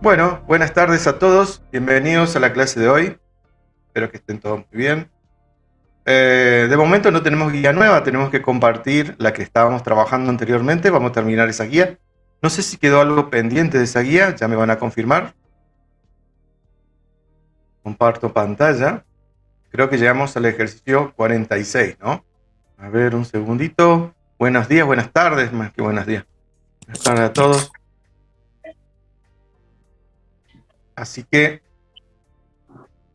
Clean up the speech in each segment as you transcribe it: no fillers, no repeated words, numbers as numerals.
Bueno, buenas tardes a todos. Bienvenidos a la clase de hoy. Espero que estén todos muy bien. De momento no tenemos guía nueva, tenemos que compartir la que estábamos trabajando anteriormente. Vamos a terminar esa guía. No sé si quedó algo pendiente de esa guía, ya me van a confirmar. Comparto pantalla. Creo que llegamos al ejercicio 46, ¿no? A ver, un segundito. Buenos días, buenas tardes, más que buenos días. Buenas tardes a todos. Así que,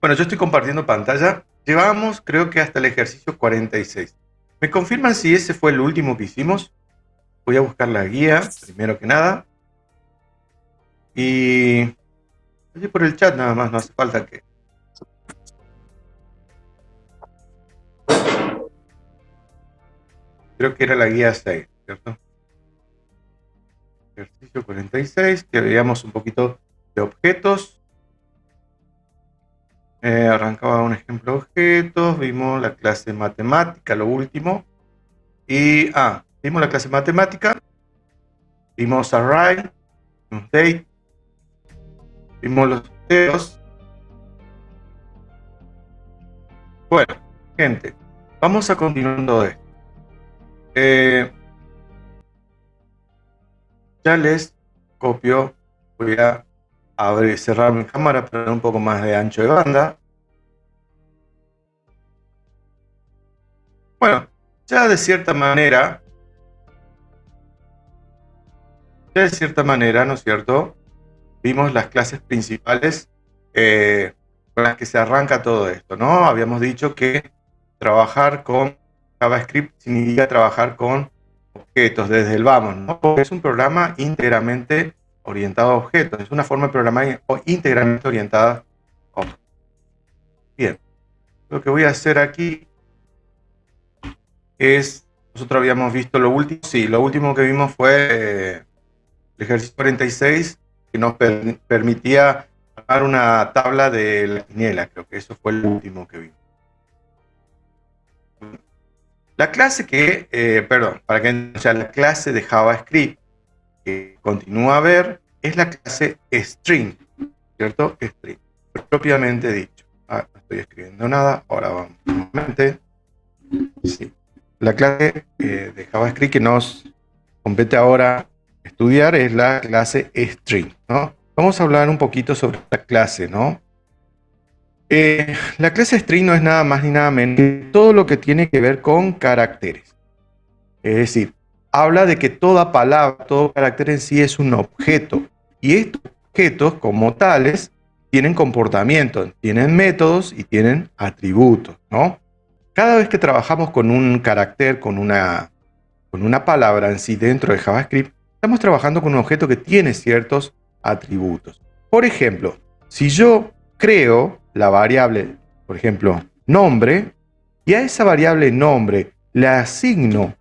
bueno, yo estoy compartiendo pantalla. Llevamos, creo que hasta el ejercicio 46. ¿Me confirman si ese fue el último que hicimos? Voy a buscar la guía, primero que nada. Y oye, por el chat nada más, no hace falta que... Creo que era la guía 6, ¿cierto? Ejercicio 46, que veíamos un poquito de objetos. Arrancaba un ejemplo de objetos, vimos la clase matemática, lo último. Y, vimos la clase matemática, vimos array, vimos date, vimos los objetos. Bueno, gente, vamos a continuando esto. Ya les copio, voy a abrir y cerrar mi cámara para dar un poco más de ancho de banda. Bueno, ya de cierta manera, ¿no es cierto? Vimos las clases principales con las que se arranca todo esto, ¿no? Habíamos dicho que trabajar con JavaScript significa trabajar con objetos desde el vamos, ¿no? Porque es un programa íntegramente orientado a objetos, es una forma de programar íntegramente orientada a objetos. Bien, lo que voy a hacer aquí es, nosotros habíamos visto lo último, sí, lo último que vimos fue el ejercicio 46, que nos permitía armar una tabla de la quiniela, creo que eso fue el último que vimos. La clase la clase de JavaScript que continúa a ver es la clase string, ¿cierto? String, propiamente dicho. No estoy escribiendo nada, ahora vamos nuevamente. Sí. La clase de JavaScript que nos compete ahora estudiar es la clase string, ¿no? Vamos a hablar un poquito sobre la clase, ¿no? La clase string no es nada más ni nada menos que todo lo que tiene que ver con caracteres. Es decir, habla de que toda palabra, todo carácter en sí es un objeto. Y estos objetos, como tales, tienen comportamiento, tienen métodos y tienen atributos, ¿no? Cada vez que trabajamos con un carácter, con una palabra en sí dentro de JavaScript, estamos trabajando con un objeto que tiene ciertos atributos. Por ejemplo, si yo creo la variable, por ejemplo, nombre, y a esa variable nombre le asigno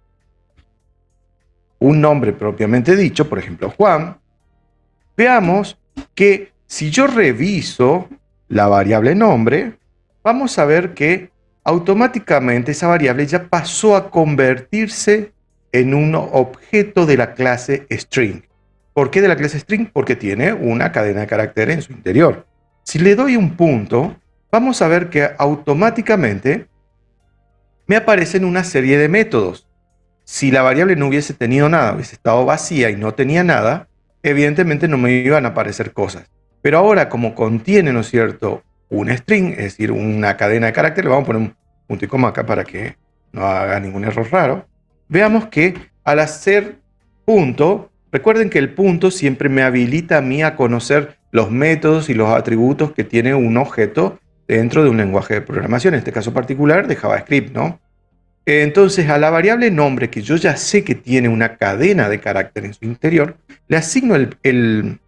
un nombre propiamente dicho, por ejemplo, Juan, veamos que si yo reviso la variable nombre, vamos a ver que automáticamente esa variable ya pasó a convertirse en un objeto de la clase string. ¿Por qué de la clase string? Porque tiene una cadena de caracteres en su interior. Si le doy un punto, vamos a ver que automáticamente me aparecen una serie de métodos. Si la variable no hubiese tenido nada, hubiese estado vacía y no tenía nada, evidentemente no me iban a aparecer cosas. Pero ahora, como contiene, ¿no es cierto?, un string, es decir, una cadena de caracteres, le vamos a poner un punto y coma acá para que no haga ningún error raro. Veamos que al hacer punto, recuerden que el punto siempre me habilita a mí a conocer los métodos y los atributos que tiene un objeto dentro de un lenguaje de programación, en este caso particular de JavaScript, ¿no? Entonces, a la variable nombre, que yo ya sé que tiene una cadena de carácter en su interior, le asigno el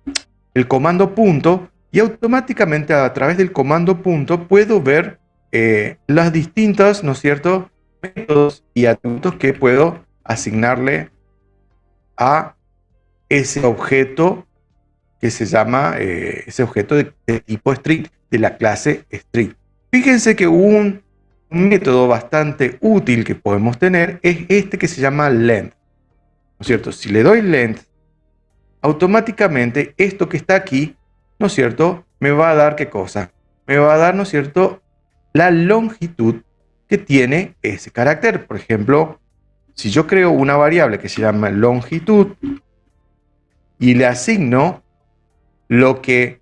comando punto y automáticamente a través del comando punto puedo ver las distintas, ¿no es cierto?, métodos y atributos que puedo asignarle a ese objeto que se llama, ese objeto de tipo string, de la clase string. Fíjense que un método bastante útil que podemos tener es este que se llama length, ¿no es cierto? Si le doy length, automáticamente esto que está aquí ¿no es cierto?, me va a dar ¿qué cosa? Me va a dar, ¿no es cierto?, la longitud que tiene ese carácter. Por ejemplo, si yo creo una variable que se llama longitud y le asigno lo que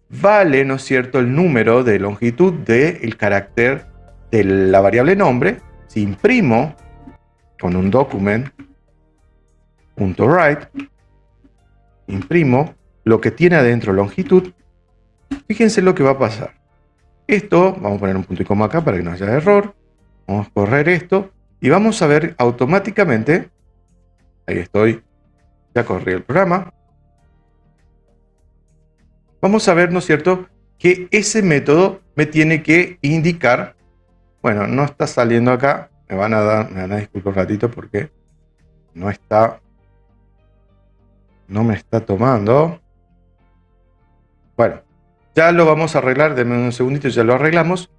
vale, ¿no es cierto?, el número de longitud del carácter de la variable nombre, si imprimo con un document.write, imprimo lo que tiene adentro longitud, fíjense lo que va a pasar. Esto, vamos a poner un punto y coma acá para que no haya error. Vamos a correr esto y vamos a ver automáticamente, ahí estoy, ya corrí el programa. Vamos a ver, ¿no es cierto?, que ese método me tiene que indicar, bueno, no está saliendo acá, me van a disculpar un ratito porque no me está tomando. Bueno, ya lo vamos a arreglar, denme un segundito, ya lo arreglamos.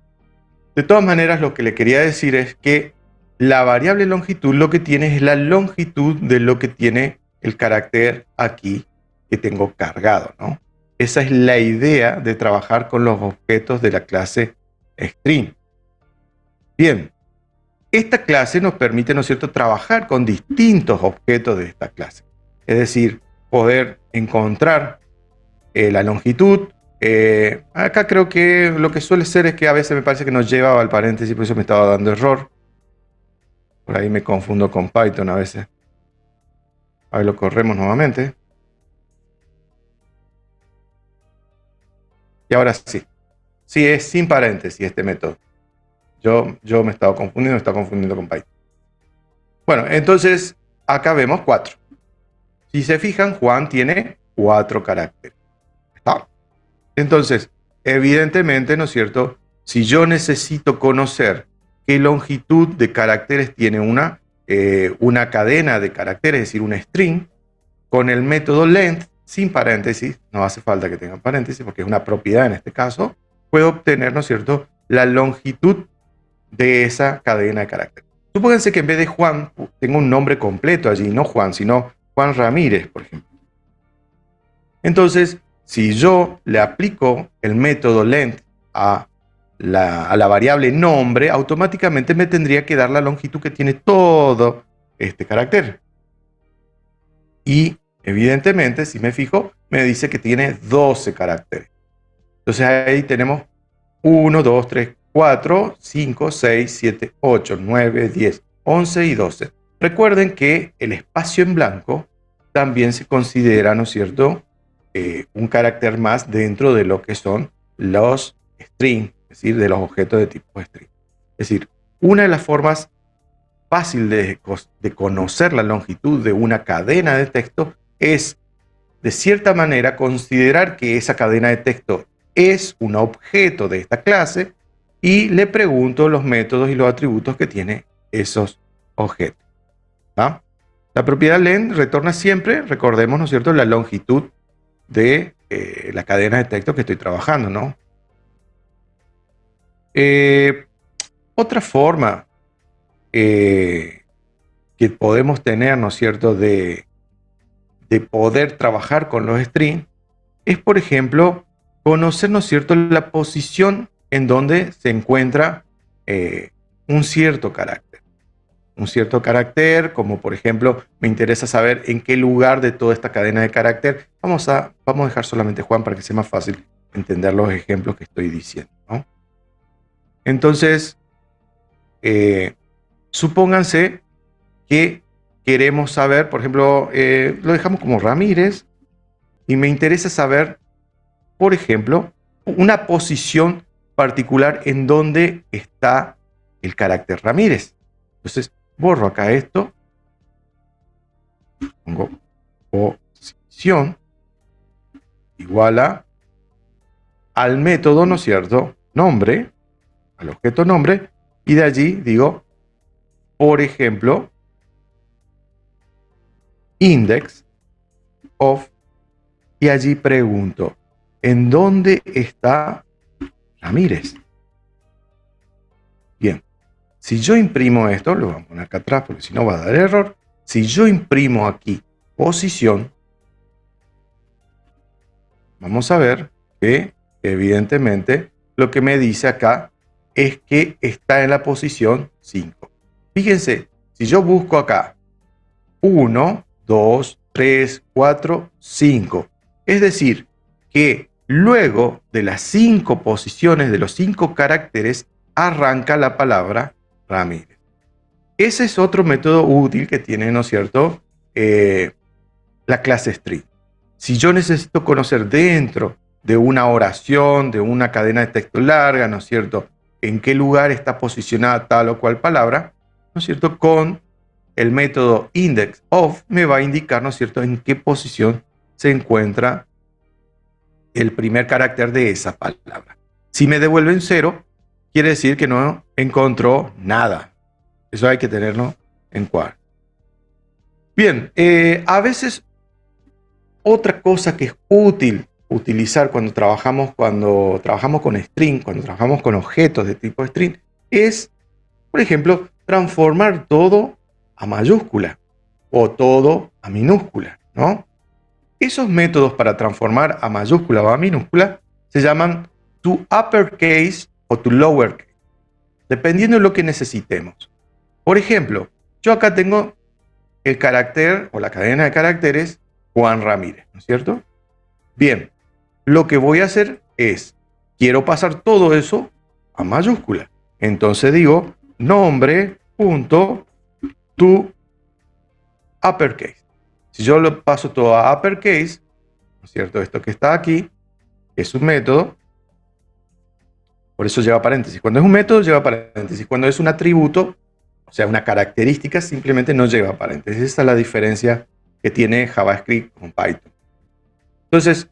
De todas maneras, lo que le quería decir es que la variable longitud lo que tiene es la longitud de lo que tiene el carácter aquí que tengo cargado, ¿no? Esa es la idea de trabajar con los objetos de la clase string. Bien, esta clase nos permite, ¿no es cierto?, trabajar con distintos objetos de esta clase. Es decir, poder encontrar la longitud. Acá creo que lo que suele ser es que a veces me parece que nos llevaba al paréntesis, por eso me estaba dando error. Por ahí me confundo con Python a veces. Ahí lo corremos nuevamente. Y ahora sí. Sí, es sin paréntesis este método. Yo me estaba confundiendo con Python. Bueno, entonces acá vemos 4. Si se fijan, Juan tiene 4 caracteres. ¿Está? Entonces, evidentemente, ¿no es cierto?, si yo necesito conocer qué longitud de caracteres tiene una cadena de caracteres, es decir, una string, con el método length, sin paréntesis, no hace falta que tenga paréntesis porque es una propiedad en este caso, puedo obtener, ¿no es cierto?, la longitud de esa cadena de caracteres. Supónganse que en vez de Juan tengo un nombre completo allí, no Juan, sino Juan Ramírez, por ejemplo. Entonces, si yo le aplico el método length a la variable nombre, automáticamente me tendría que dar la longitud que tiene todo este carácter. Y evidentemente, si me fijo, me dice que tiene 12 caracteres. Entonces ahí tenemos 1, 2, 3, 4, 5, 6, 7, 8, 9, 10, 11 y 12. Recuerden que el espacio en blanco también se considera, ¿no es cierto?, un carácter más dentro de lo que son los strings, es decir, de los objetos de tipo string. Es decir, una de las formas fáciles de conocer la longitud de una cadena de texto es, de cierta manera, considerar que esa cadena de texto es un objeto de esta clase y le pregunto los métodos y los atributos que tiene esos objetos. ¿Ah? La propiedad len retorna siempre, recordemos, ¿no es cierto?, la longitud de la cadena de texto que estoy trabajando, ¿no? Otra forma que podemos tener, ¿no es cierto?, de poder trabajar con los strings es, por ejemplo, conocer, ¿no es cierto?, la posición en donde se encuentra un cierto carácter. Un cierto carácter, como por ejemplo, me interesa saber en qué lugar de toda esta cadena de carácter. Vamos a dejar solamente Juan para que sea más fácil entender los ejemplos que estoy diciendo, ¿no? Entonces, supónganse que queremos saber, por ejemplo, lo dejamos como Ramírez, y me interesa saber, por ejemplo, una posición particular en donde está el carácter Ramírez. Entonces, borro acá esto, pongo posición igual al método, ¿no es cierto?, nombre, al objeto nombre, y de allí digo, por ejemplo, index of, y allí pregunto, ¿en dónde está Ramírez? Bien, si yo imprimo esto, lo vamos a poner acá atrás porque si no va a dar error. Si yo imprimo aquí posición, vamos a ver que evidentemente lo que me dice acá es que está en la posición 5. Fíjense, si yo busco acá 1, 2, 3, 4, 5, es decir, que luego de las 5 posiciones de los 5 caracteres arranca la palabra Ramírez. Ese es otro método útil que tiene, ¿no es cierto?, la clase string. Si yo necesito conocer dentro de una oración, de una cadena de texto larga, ¿no es cierto?, en qué lugar está posicionada tal o cual palabra, ¿no es cierto?, con el método indexOf me va a indicar, ¿no es cierto?, en qué posición se encuentra el primer carácter de esa palabra. Si me devuelven 0, quiere decir que no encontró nada. Eso hay que tenerlo en cuenta. Bien, a veces otra cosa que es útil utilizar cuando trabajamos con string, cuando trabajamos con objetos de tipo string, es, por ejemplo, transformar todo a mayúscula o todo a minúscula, ¿no? Esos métodos para transformar a mayúscula o a minúscula se llaman to uppercase o to lowercase, dependiendo de lo que necesitemos. Por ejemplo, yo acá tengo el carácter o la cadena de caracteres Juan Ramírez, ¿no es cierto? Bien, lo que voy a hacer es, quiero pasar todo eso a mayúscula. Entonces digo nombre punto to uppercase. Si yo lo paso todo a uppercase, ¿no es cierto? Esto que está aquí es un método, por eso lleva paréntesis. Cuando es un método lleva paréntesis. Cuando es un atributo, o sea, una característica, simplemente no lleva paréntesis. Esa es la diferencia que tiene JavaScript con Python. Entonces,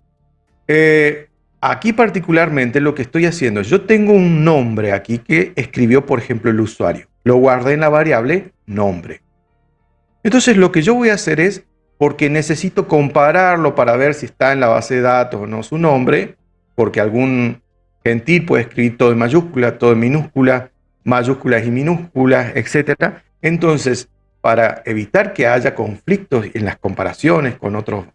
aquí particularmente lo que estoy haciendo es, yo tengo un nombre aquí que escribió, por ejemplo, el usuario. Lo guardé en la variable nombre. Entonces, lo que yo voy a hacer es, porque necesito compararlo para ver si está en la base de datos o no su nombre, porque algún gentil puede escribir todo en mayúscula, todo en minúscula, mayúsculas y minúsculas, etc. Entonces, para evitar que haya conflictos en las comparaciones con otros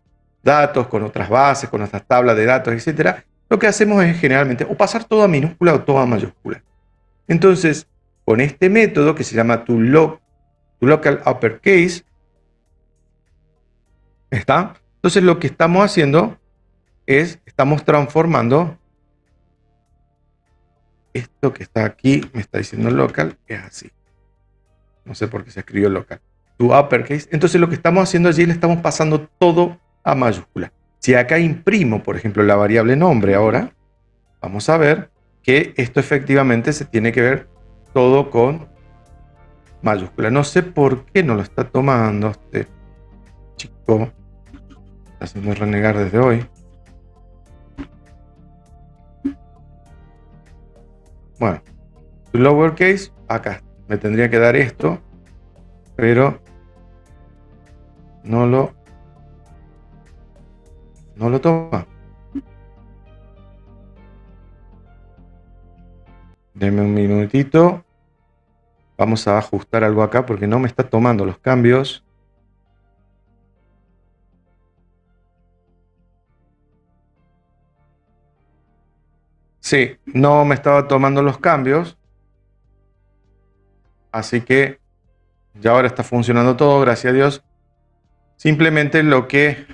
datos, con otras bases, con otras tablas de datos, etc., lo que hacemos es generalmente o pasar todo a minúscula o todo a mayúscula. Entonces, con este método que se llama local uppercase, ¿está? Entonces lo que estamos haciendo es, estamos transformando esto que está aquí, me está diciendo local, es así. No sé por qué se escribió local. To uppercase. Entonces lo que estamos haciendo allí, le estamos pasando todo a mayúscula. Si acá imprimo, por ejemplo, la variable nombre ahora, vamos a ver que esto efectivamente se tiene que ver todo con mayúscula. No sé por qué no lo está tomando este chico. Está haciendo renegar desde hoy. Bueno, lowercase, acá me tendría que dar esto, pero no lo toma. Denme un minutito. Vamos a ajustar algo acá porque no me está tomando los cambios. Sí, no me estaba tomando los cambios. Así que ya ahora está funcionando todo, gracias a Dios. Simplemente lo que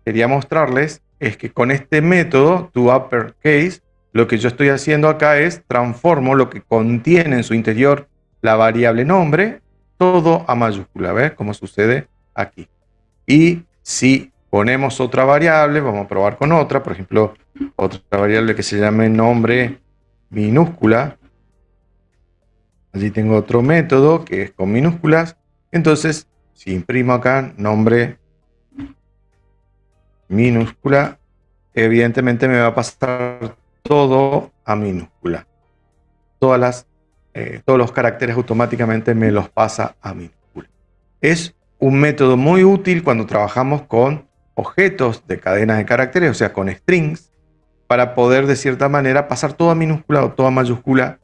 quería mostrarles es que con este método, toUpperCase, lo que yo estoy haciendo acá es transformo lo que contiene en su interior la variable nombre, todo a mayúscula, ¿ves? Como sucede aquí. Y si ponemos otra variable, vamos a probar con otra, por ejemplo, otra variable que se llame nombre minúscula. Allí tengo otro método que es con minúsculas. Entonces, si imprimo acá nombre minúscula, evidentemente me va a pasar todo a minúscula. Todos los caracteres automáticamente me los pasa a minúscula. Es un método muy útil cuando trabajamos con objetos de cadenas de caracteres, o sea, con strings, para poder de cierta manera pasar todo a minúscula o todo a mayúscula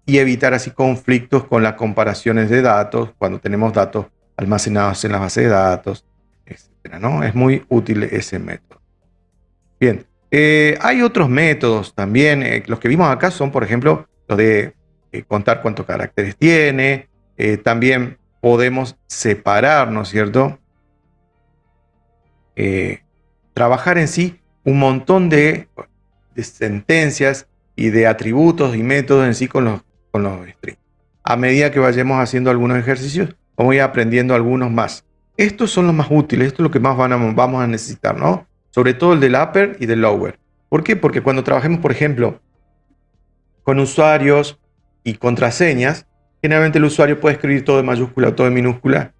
y evitar así conflictos con las comparaciones de datos cuando tenemos datos almacenados en la base de datos, etc., ¿no? Es muy útil ese método. Bien, Hay otros métodos también. Los que vimos acá son, por ejemplo, los de contar cuántos caracteres tiene. También podemos separar, ¿no es cierto? Trabajar en sí un montón de sentencias y de atributos y métodos en sí con los strings. A medida que vayamos haciendo algunos ejercicios, vamos a ir aprendiendo algunos más. Estos son los más útiles, esto es lo que más vamos a necesitar, ¿no? Sobre todo el del upper y del lower. ¿Por qué? Porque cuando trabajemos, por ejemplo, con usuarios y contraseñas, generalmente el usuario puede escribir todo en mayúscula o todo en minúscula,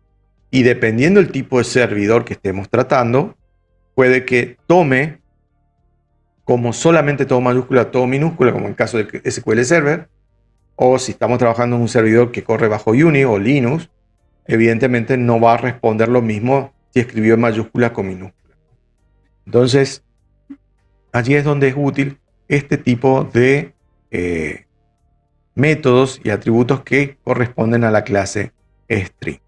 y dependiendo del tipo de servidor que estemos tratando, puede que tome como solamente todo mayúscula, todo minúscula, como en el caso de SQL Server, o si estamos trabajando en un servidor que corre bajo Unix o Linux, evidentemente no va a responder lo mismo si escribió en mayúscula con minúscula. Entonces, allí es donde es útil este tipo de métodos y atributos que corresponden a la clase string.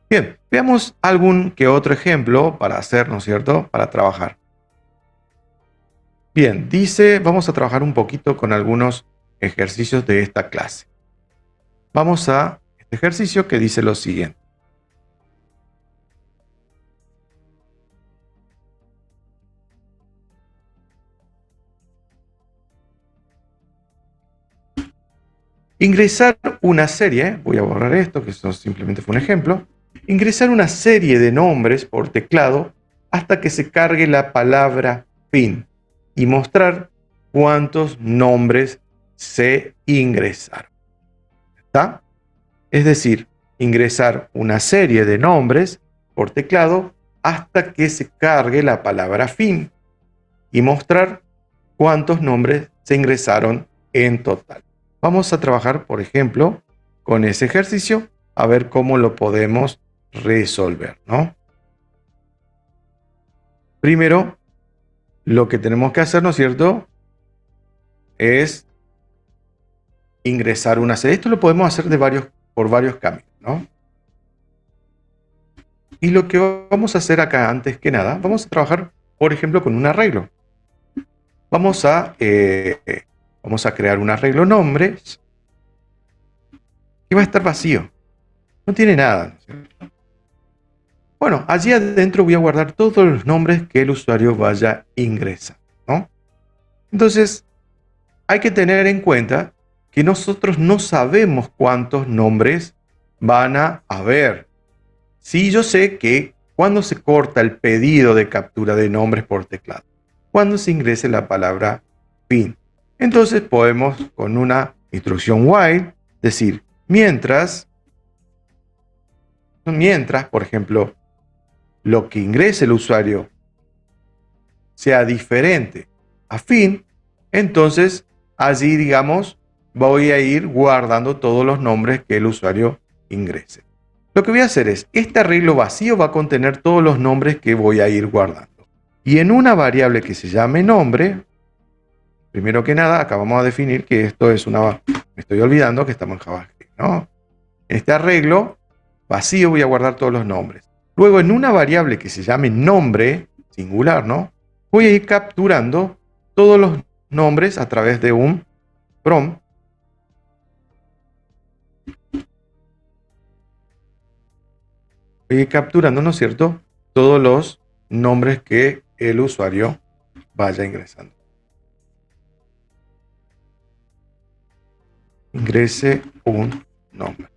Bien, veamos algún que otro ejemplo para hacer, ¿no es cierto?, para trabajar. Bien, dice, vamos a trabajar un poquito con algunos ejercicios de esta clase. Vamos a este ejercicio que dice lo siguiente. Ingresar una serie, voy a borrar esto, que eso simplemente fue un ejemplo. Ingresar una serie de nombres por teclado hasta que se cargue la palabra fin y mostrar cuántos nombres se ingresaron. ¿Está? Es decir, ingresar una serie de nombres por teclado hasta que se cargue la palabra fin y mostrar cuántos nombres se ingresaron en total. Vamos a trabajar, por ejemplo, con ese ejercicio a ver cómo lo podemos resolver, ¿no? Primero, lo que tenemos que hacer, ¿no es cierto?, es ingresar una serie. Esto lo podemos hacer por varios caminos, ¿no? Y lo que vamos a hacer acá, antes que nada, vamos a trabajar, por ejemplo, con un arreglo. Vamos a crear un arreglo nombres que va a estar vacío. No tiene nada, ¿no es cierto? Bueno, allí adentro voy a guardar todos los nombres que el usuario vaya ingresando, ¿no? Entonces, hay que tener en cuenta que nosotros no sabemos cuántos nombres van a haber. Sí, yo sé que cuando se corta el pedido de captura de nombres por teclado, cuando se ingrese la palabra fin, entonces podemos con una instrucción while decir mientras, por ejemplo, lo que ingrese el usuario sea diferente a fin, entonces allí, digamos, voy a ir guardando todos los nombres que el usuario ingrese. Lo que voy a hacer es, este arreglo vacío va a contener todos los nombres que voy a ir guardando. Y en una variable que se llame nombre, primero que nada, acá vamos a definir que esto es me estoy olvidando que estamos en JavaScript, ¿no? En este arreglo vacío voy a guardar todos los nombres. Luego en una variable que se llame nombre, singular, ¿no?, voy a ir capturando todos los nombres a través de un prompt. Voy a ir capturando, ¿no es cierto?, todos los nombres que el usuario vaya ingresando. Ingrese un nombre.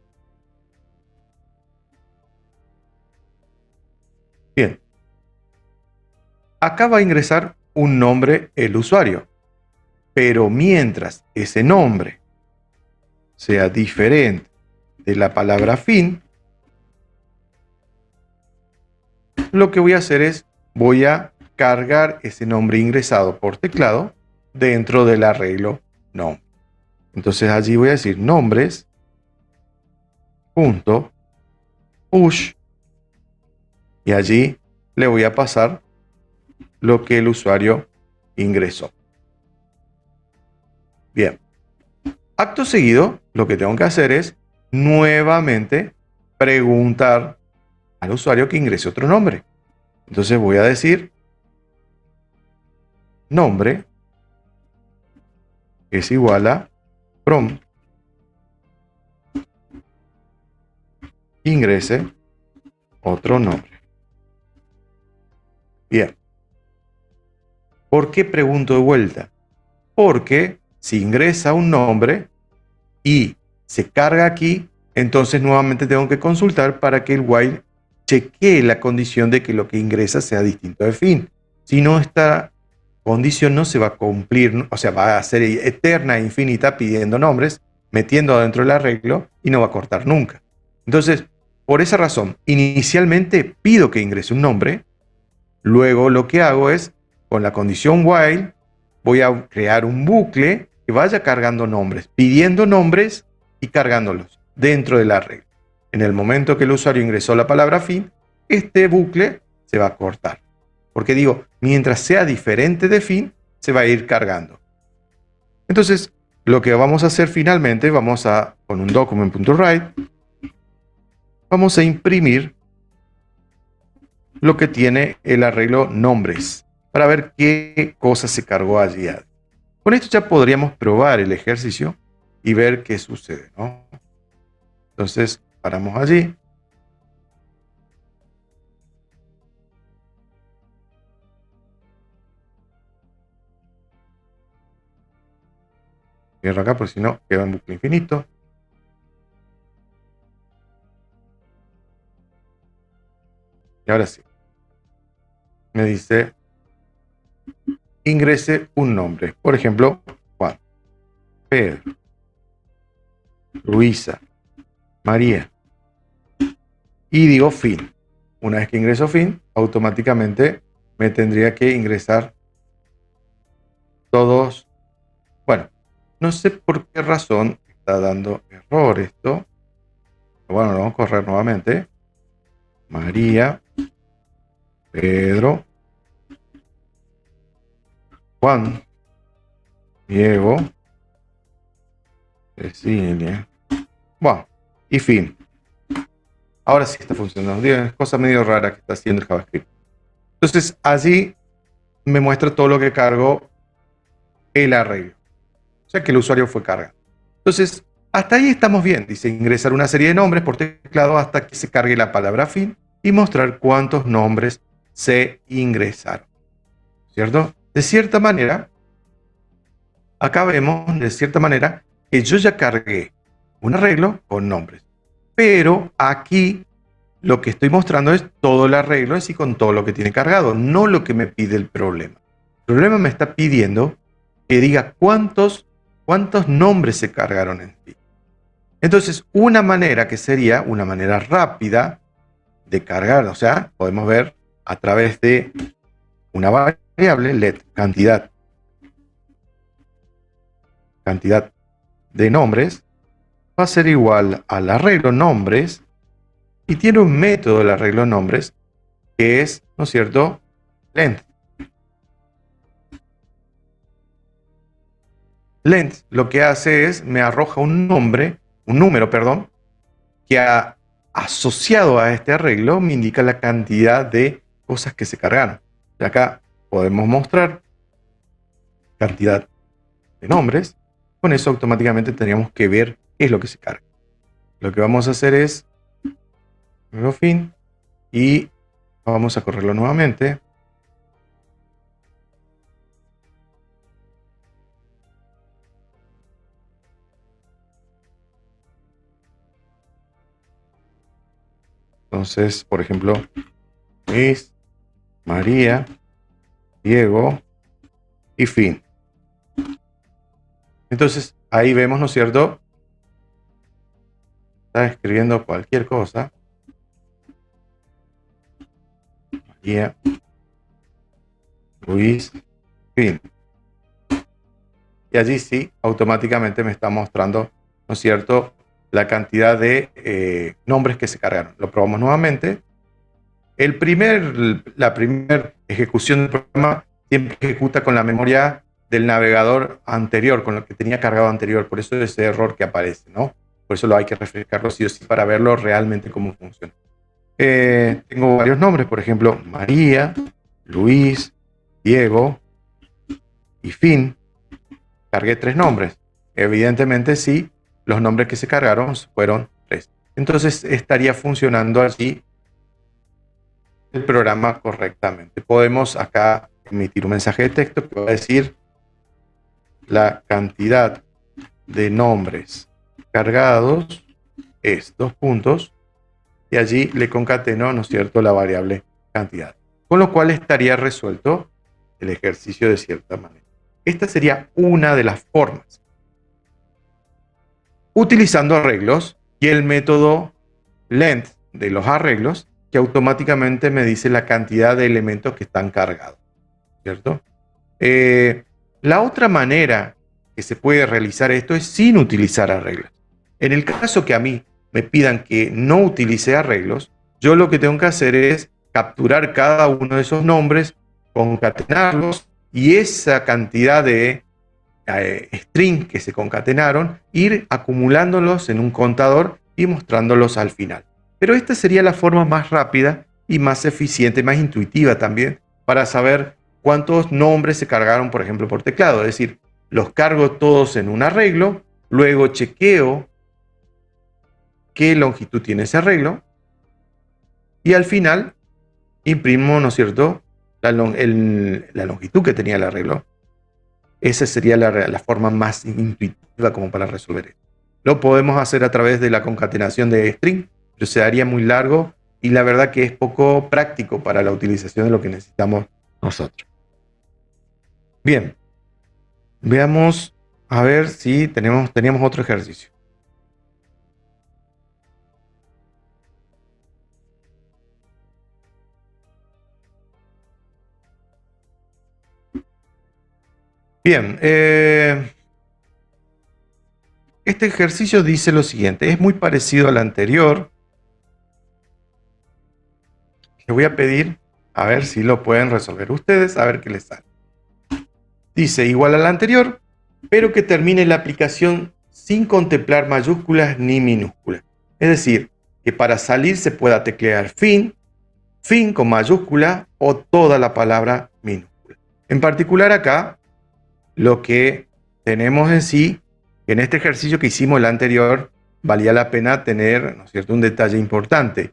Bien. Acá va a ingresar un nombre el usuario, pero mientras ese nombre sea diferente de la palabra fin, lo que voy a hacer es, voy a cargar ese nombre ingresado por teclado dentro del arreglo nombre. Entonces allí voy a decir nombres punto push y allí le voy a pasar lo que el usuario ingresó. Bien. Acto seguido, lo que tengo que hacer es nuevamente preguntar al usuario que ingrese otro nombre. Entonces voy a decir nombre es igual a from ingrese otro nombre. Bien. ¿Por qué pregunto de vuelta? Porque si ingresa un nombre y se carga aquí, entonces nuevamente tengo que consultar para que el while chequee la condición de que lo que ingresa sea distinto de fin. Si no, esta condición no se va a cumplir, o sea, va a ser eterna e infinita pidiendo nombres, metiendo adentro el arreglo y no va a cortar nunca. Entonces, por esa razón, inicialmente pido que ingrese un nombre, luego lo que hago es, con la condición while, voy a crear un bucle que vaya cargando nombres, pidiendo nombres y cargándolos dentro del arreglo. En el momento que el usuario ingresó la palabra fin, este bucle se va a cortar. Porque digo, mientras sea diferente de fin, se va a ir cargando. Entonces, lo que vamos a hacer finalmente, vamos a, con un document.write, vamos a imprimir lo que tiene el arreglo nombres, para ver qué cosa se cargó allí. Con esto ya podríamos probar el ejercicio y ver qué sucede, ¿no? Entonces, paramos allí. Cierro acá, porque si no, queda en bucle infinito. Y ahora sí. Me dice, ingrese un nombre. Por ejemplo, Juan, Pedro, Luisa, María. Y digo fin. Una vez que ingreso fin, automáticamente me tendría que ingresar todos. Bueno, no sé por qué razón está dando error esto. Bueno, lo vamos a correr nuevamente. María, Pedro, Juan, Diego, Cecilia. Bueno, y fin. Ahora sí está funcionando. Es cosa medio rara que está haciendo el JavaScript. Entonces, allí me muestra todo lo que cargó el arreglo. O sea que el usuario fue cargado. Entonces, hasta ahí estamos bien. Dice ingresar una serie de nombres por teclado hasta que se cargue la palabra fin y mostrar cuántos nombres se ingresaron. ¿Cierto? De cierta manera, acá vemos, de cierta manera, que yo ya cargué un arreglo con nombres. Pero aquí lo que estoy mostrando es todo el arreglo, así con todo lo que tiene cargado, no lo que me pide el problema. El problema me está pidiendo que diga cuántos nombres se cargaron en sí. Entonces, una manera que sería una manera rápida de cargar, o sea, podemos ver a través de una variable let cantidad de nombres va a ser igual al arreglo nombres y tiene un método del arreglo nombres que es, ¿no es cierto?, length. Length lo que hace es me arroja un número, que asociado a este arreglo me indica la cantidad de cosas que se cargaron. Y acá podemos mostrar cantidad de nombres. Con eso automáticamente tendríamos que ver qué es lo que se carga. Lo que vamos a hacer es fin y vamos a correrlo nuevamente. Entonces, por ejemplo, Luis, María, Diego y fin. Entonces, ahí vemos, ¿no es cierto? Está escribiendo cualquier cosa. María, Luis, fin. Y allí sí, automáticamente me está mostrando, ¿no es cierto?, la cantidad de nombres que se cargaron. Lo probamos nuevamente. La primera ejecución del programa siempre ejecuta con la memoria del navegador anterior, con lo que tenía cargado anterior. Por eso es ese error que aparece, ¿no? Por eso lo hay que refrescarlo sí o sí para verlo realmente cómo funciona. Tengo varios nombres, por ejemplo, María, Luis, Diego, y fin, cargué 3 nombres. Evidentemente sí, los nombres que se cargaron fueron 3. Entonces estaría funcionando allí el programa correctamente. Podemos acá emitir un mensaje de texto que va a decir la cantidad de nombres cargados es 2 puntos y allí le concateno, ¿no es cierto?, la variable cantidad. Con lo cual estaría resuelto el ejercicio de cierta manera. Esta sería una de las formas. Utilizando arreglos y el método length de los arreglos, que automáticamente me dice la cantidad de elementos que están cargados, ¿cierto? La otra manera que se puede realizar esto es sin utilizar arreglos. En el caso que a mí me pidan que no utilice arreglos, yo lo que tengo que hacer es capturar cada uno de esos nombres, concatenarlos y esa cantidad de string que se concatenaron, ir acumulándolos en un contador y mostrándolos al final. Pero esta sería la forma más rápida y más eficiente, más intuitiva también, para saber cuántos nombres se cargaron, por ejemplo, por teclado. Es decir, los cargo todos en un arreglo, luego chequeo qué longitud tiene ese arreglo y al final imprimo, ¿no es cierto?, la longitud que tenía el arreglo. Esa sería la forma más intuitiva como para resolver esto. Lo podemos hacer a través de la concatenación de string, pero se daría muy largo y la verdad que es poco práctico para la utilización de lo que necesitamos nosotros. Bien, veamos a ver si teníamos otro ejercicio. Bien, este ejercicio dice lo siguiente, es muy parecido al anterior. Les voy a pedir a ver si lo pueden resolver ustedes, a ver qué les sale. Dice igual al anterior, pero que termine la aplicación sin contemplar mayúsculas ni minúsculas. Es decir, que para salir se pueda teclear fin, fin con mayúscula o toda la palabra minúscula. En particular acá, lo que tenemos en sí, en este ejercicio que hicimos el anterior, valía la pena tener, ¿no es cierto?, un detalle importante,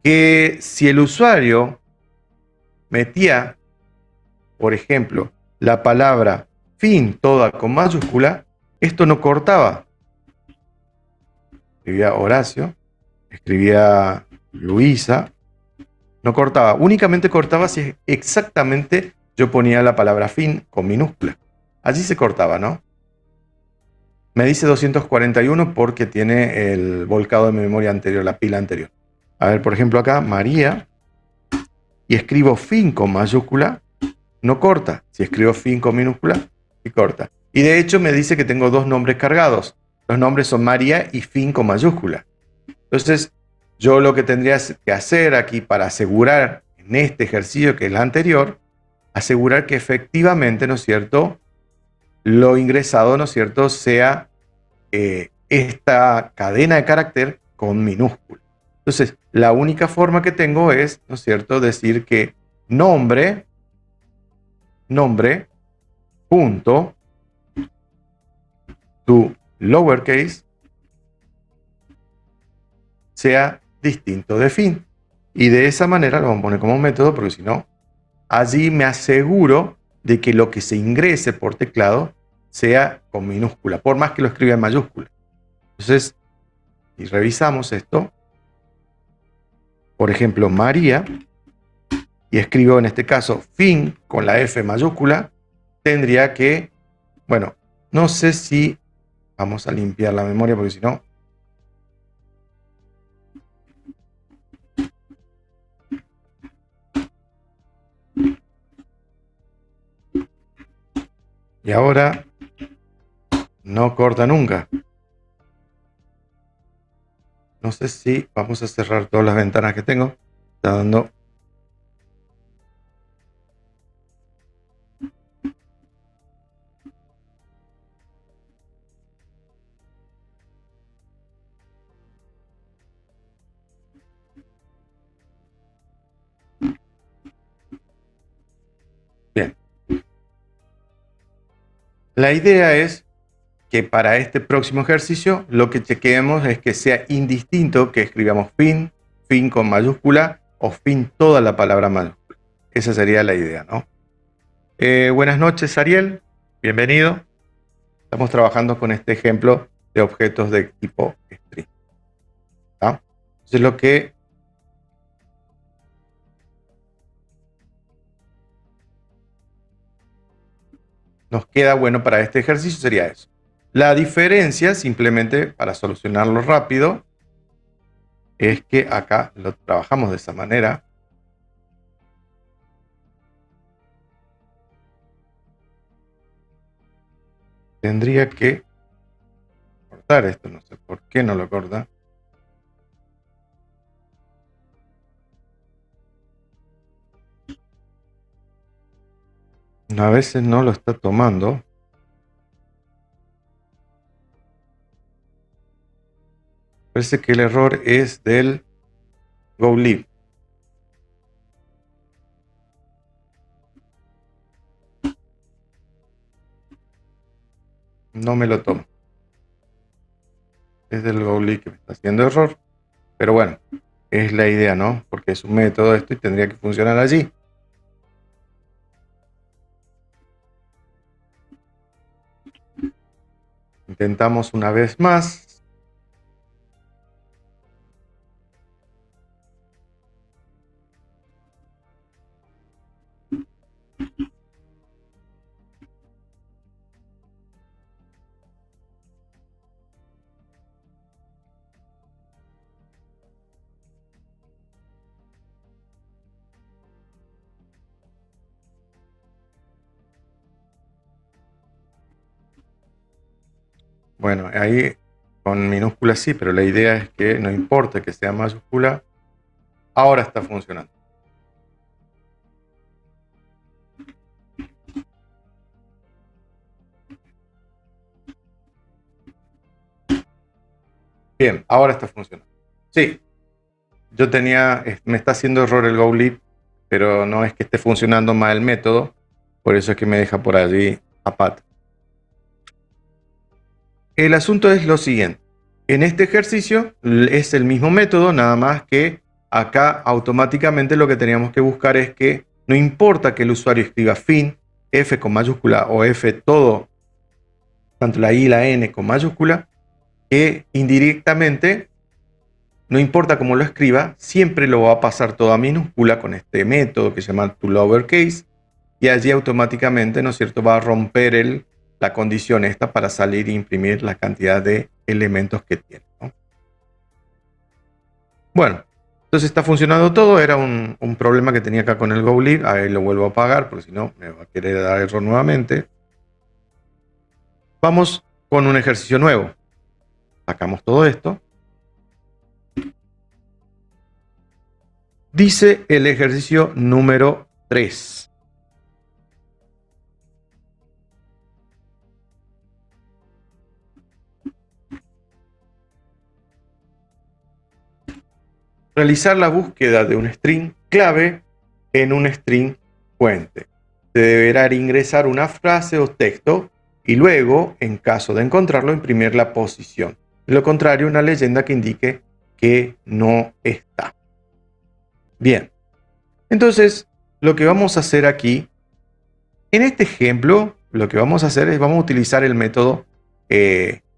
que si el usuario metía, por ejemplo, la palabra fin toda con mayúscula, esto no cortaba. Escribía Horacio, escribía Luisa, no cortaba. Únicamente cortaba si exactamente yo ponía la palabra fin con minúscula. Allí se cortaba, ¿no? Me dice 241 porque tiene el volcado de memoria anterior, la pila anterior. A ver, por ejemplo acá, María, y escribo fin con mayúscula, no corta. Si escribo fin con minúscula, sí corta. Y de hecho me dice que tengo 2 nombres cargados. Los nombres son María y fin con mayúscula. Entonces, yo lo que tendría que hacer aquí para asegurar en este ejercicio que es el anterior, asegurar que efectivamente, ¿no es cierto?, lo ingresado, ¿no es cierto?, sea esta cadena de carácter con minúscula. Entonces, la única forma que tengo es, ¿no es cierto?, decir que nombre, punto, tu lowercase, sea distinto de fin. Y de esa manera lo vamos a poner como método, porque si no, allí me aseguro de que lo que se ingrese por teclado sea con minúscula, por más que lo escriba en mayúscula. Entonces, si revisamos esto, por ejemplo, María, y escribo en este caso fin con la F mayúscula, tendría que, bueno, no sé si vamos a limpiar la memoria porque si no, y ahora no corta nunca. No sé si vamos a cerrar todas las ventanas que tengo. Está dando. Bien. La idea es que para este próximo ejercicio lo que chequeemos es que sea indistinto que escribamos fin con mayúscula o fin toda la palabra mayúscula. Esa sería la idea, ¿no? Buenas noches, Ariel. Bienvenido. Estamos trabajando con este ejemplo de objetos de tipo string. ¿Ah? Entonces lo que nos queda bueno para este ejercicio sería eso. La diferencia, simplemente para solucionarlo rápido, es que acá lo trabajamos de esa manera. Tendría que cortar esto, no sé por qué no lo corta. A veces no lo está tomando. Parece que el error es del GoLib. No me lo toma. Es del GoLib que me está haciendo error. Pero bueno, es la idea, ¿no? Porque es un método esto y tendría que funcionar allí. Intentamos una vez más. Bueno, ahí con minúscula sí, pero la idea es que no importa que sea mayúscula, ahora está funcionando. Bien, ahora está funcionando. Sí, yo me está haciendo error el GoLib, pero no es que esté funcionando mal el método, por eso es que me deja por allí a pat. El asunto es lo siguiente. En este ejercicio es el mismo método, nada más que acá automáticamente lo que teníamos que buscar es que no importa que el usuario escriba fin, F con mayúscula o F todo, tanto la I y la N con mayúscula, que indirectamente, no importa cómo lo escriba, siempre lo va a pasar todo a minúscula con este método que se llama toLowerCase, y allí automáticamente, ¿no es cierto?, va a romper la condición esta para salir e imprimir la cantidad de elementos que tiene, ¿no? Bueno, entonces está funcionando todo. Era un problema que tenía acá con el GoLib. Ahí lo vuelvo a apagar porque si no me va a querer dar error nuevamente. Vamos con un ejercicio nuevo. Sacamos todo esto. Dice el ejercicio número 3. Realizar la búsqueda de un string clave en un string fuente. Se deberá ingresar una frase o texto y luego, en caso de encontrarlo, imprimir la posición. De lo contrario, una leyenda que indique que no está. Bien, entonces lo que vamos a hacer aquí, en este ejemplo, lo que vamos a hacer es vamos a utilizar el método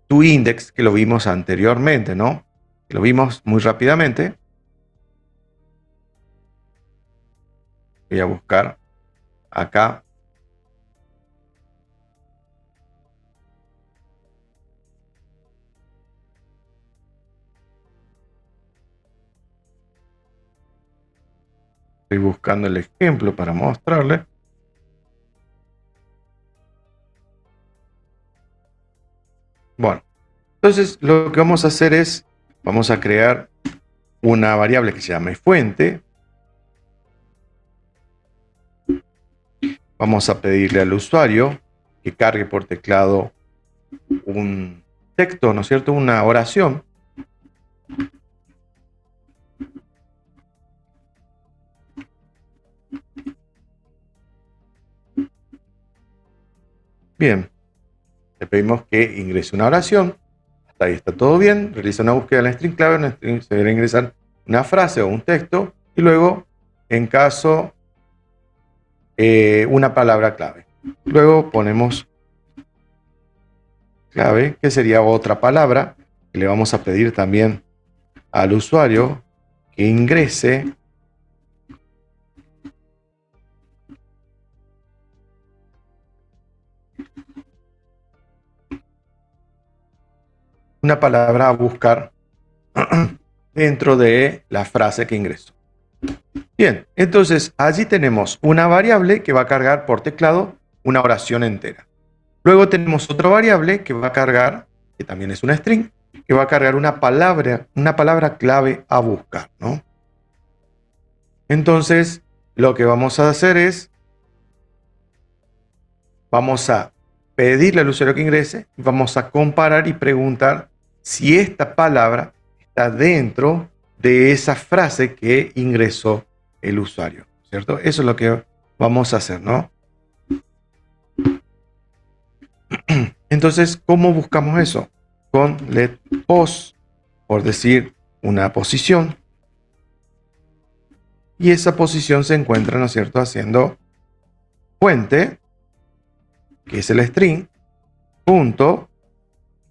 toIndex que lo vimos anteriormente, ¿no? Lo vimos muy rápidamente. Voy a buscar acá. Estoy buscando el ejemplo para mostrarle. Bueno, entonces lo que vamos a hacer es, vamos a crear una variable que se llame fuente. Vamos a pedirle al usuario que cargue por teclado un texto, ¿no es cierto? Una oración. Bien, Le pedimos que ingrese una oración. Hasta ahí está todo bien. Realiza una búsqueda en la string clave. En la string se debe ingresar una frase o un texto. Y luego, en caso, una palabra clave. Luego ponemos clave, que sería otra palabra. Que le vamos a pedir también al usuario que ingrese una palabra a buscar dentro de la frase que ingresó. Bien, entonces allí tenemos una variable que va a cargar por teclado una oración entera. Luego tenemos otra variable que va a cargar, que también es una string, que va a cargar una palabra clave a buscar, ¿no? Entonces, lo que vamos a hacer es, vamos a pedirle al usuario que ingrese, vamos a comparar y preguntar si esta palabra está dentro de esa frase que ingresó el usuario, ¿cierto? Eso es lo que vamos a hacer, ¿no? Entonces, ¿cómo buscamos eso? Con let pos, por decir una posición, y esa posición se encuentra, ¿no es cierto?, haciendo fuente, que es el string, punto,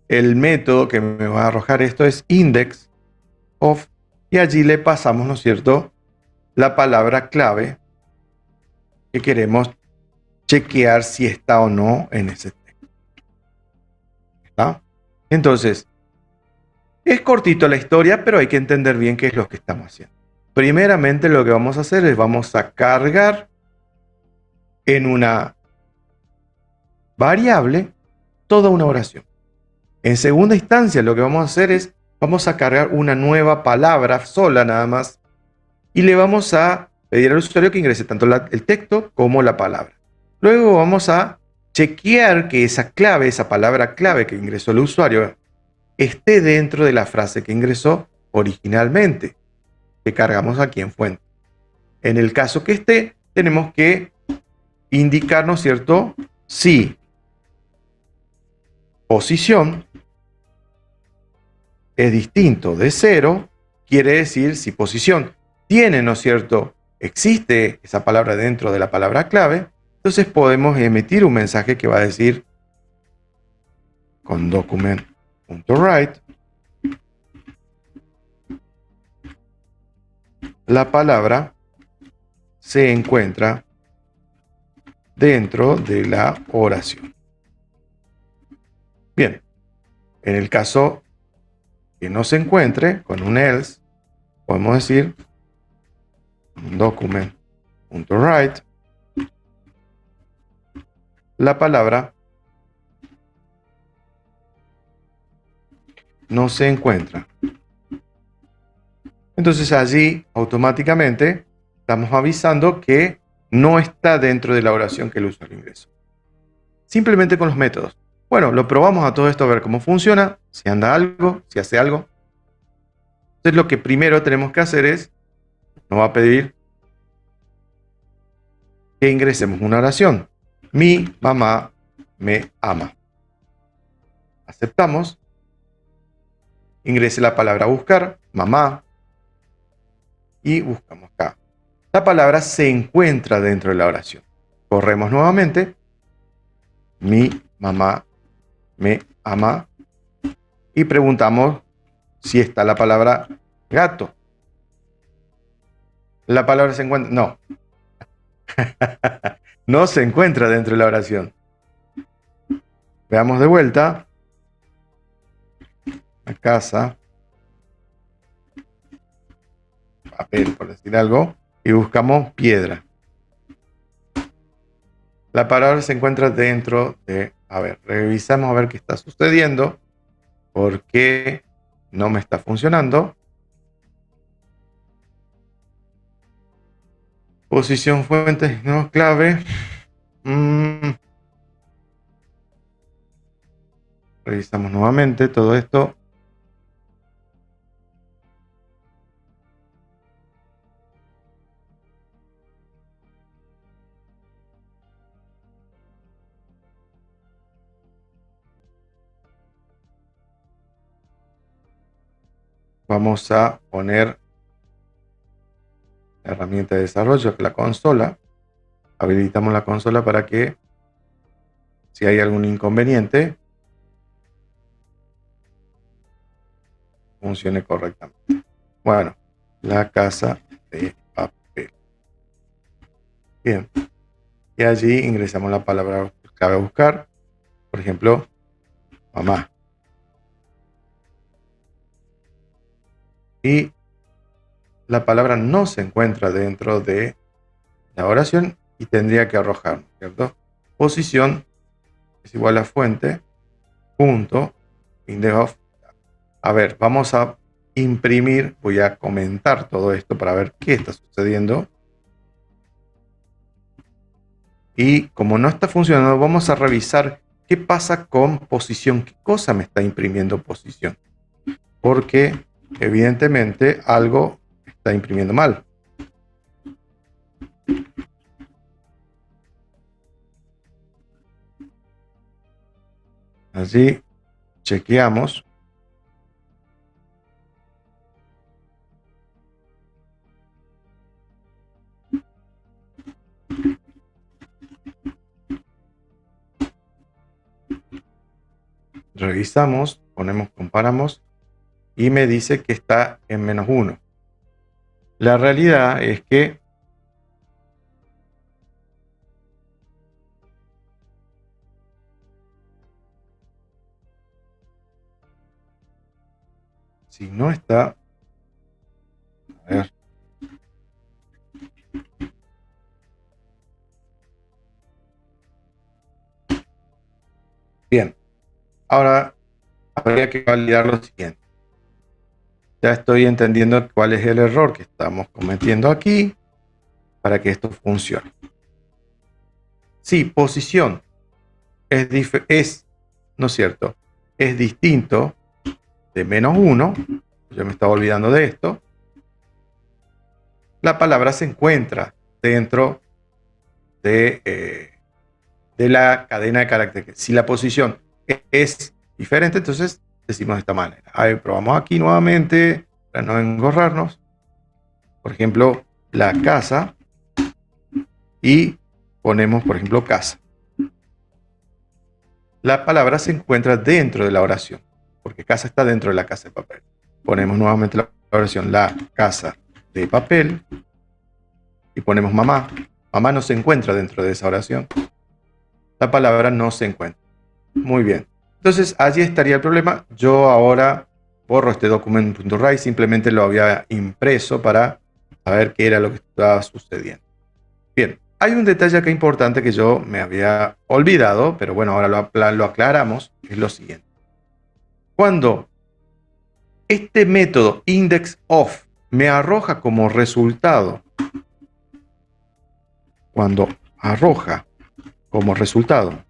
el método que me va a arrojar esto es index of, y allí le pasamos, ¿no es cierto?, la palabra clave que queremos chequear si está o no en ese texto. ¿Está? Entonces, es cortito la historia, pero hay que entender bien qué es lo que estamos haciendo. Primeramente lo que vamos a hacer es vamos a cargar en una variable toda una oración. En segunda instancia lo que vamos a hacer es vamos a cargar una nueva palabra sola nada más y le vamos a pedir al usuario que ingrese tanto el texto como la palabra. Luego vamos a chequear que esa clave, esa palabra clave que ingresó el usuario esté dentro de la frase que ingresó originalmente, que cargamos aquí en fuente. En el caso que esté, tenemos que indicar, ¿no es cierto?, si posición es distinto de 0, quiere decir si posición tiene, ¿no es cierto?, existe esa palabra dentro de la palabra clave, entonces podemos emitir un mensaje que va a decir con document.write la palabra se encuentra dentro de la oración. Bien, en el caso que no se encuentre, con un else, podemos decir document.write la palabra no se encuentra. Entonces allí automáticamente estamos avisando que no está dentro de la oración que el usuario ingresó. Simplemente con los métodos. Bueno, lo probamos a todo esto a ver cómo funciona, si anda algo, si hace algo. Entonces lo que primero tenemos que hacer es, nos va a pedir que ingresemos una oración. Mi mamá me ama. Aceptamos. Ingrese la palabra buscar, mamá, y buscamos acá. La palabra se encuentra dentro de la oración. Corremos nuevamente. Mi mamá me ama. Y preguntamos si está la palabra gato. La palabra se encuentra... No. No se encuentra dentro de la oración. Veamos de vuelta. La casa. Papel, por decir algo. Y buscamos piedra. La palabra se encuentra dentro de... A ver, revisamos a ver qué está sucediendo. ¿Por qué no me está funcionando? Posición fuente, no clave. Revisamos nuevamente todo esto. vamos a poner la herramienta de desarrollo, que es la consola. Habilitamos la consola para que, si hay algún inconveniente, funcione correctamente. Bueno, la casa de papel. Bien. Y allí ingresamos la palabra clave a buscar. Por ejemplo, mamá. Y la palabra no se encuentra dentro de la oración y tendría que arrojar, ¿cierto? Posición es igual a fuente, punto, index. A ver, vamos a imprimir, voy a comentar todo esto para ver qué está sucediendo. Y como no está funcionando, vamos a revisar qué pasa con posición, qué cosa me está imprimiendo posición. Porque evidentemente algo está imprimiendo mal. Allí chequeamos. Revisamos, comparamos y me dice que está en -1. La realidad es que si no está, a ver, bien, ahora habría que validar lo siguiente. Ya estoy entendiendo cuál es el error que estamos cometiendo aquí para que esto funcione. Si posición es, ¿no es cierto?, es distinto de -1, yo me estaba olvidando de esto, la palabra se encuentra dentro de la cadena de caracteres. Si la posición es diferente, entonces decimos de esta manera. A ver, probamos aquí nuevamente para no engorrarnos. Por ejemplo, la casa y ponemos, por ejemplo, casa. La palabra se encuentra dentro de la oración, porque casa está dentro de la casa de papel. Ponemos nuevamente la oración, la casa de papel, y ponemos mamá. Mamá no se encuentra dentro de esa oración. La palabra no se encuentra. Muy bien. Entonces, allí estaría el problema. Yo ahora borro este documento.rai, simplemente lo había impreso para saber qué era lo que estaba sucediendo. Bien, hay un detalle acá importante que yo me había olvidado, pero bueno, ahora lo aclaramos, es lo siguiente. Cuando este método indexOf me arroja como resultado, cuando arroja como resultado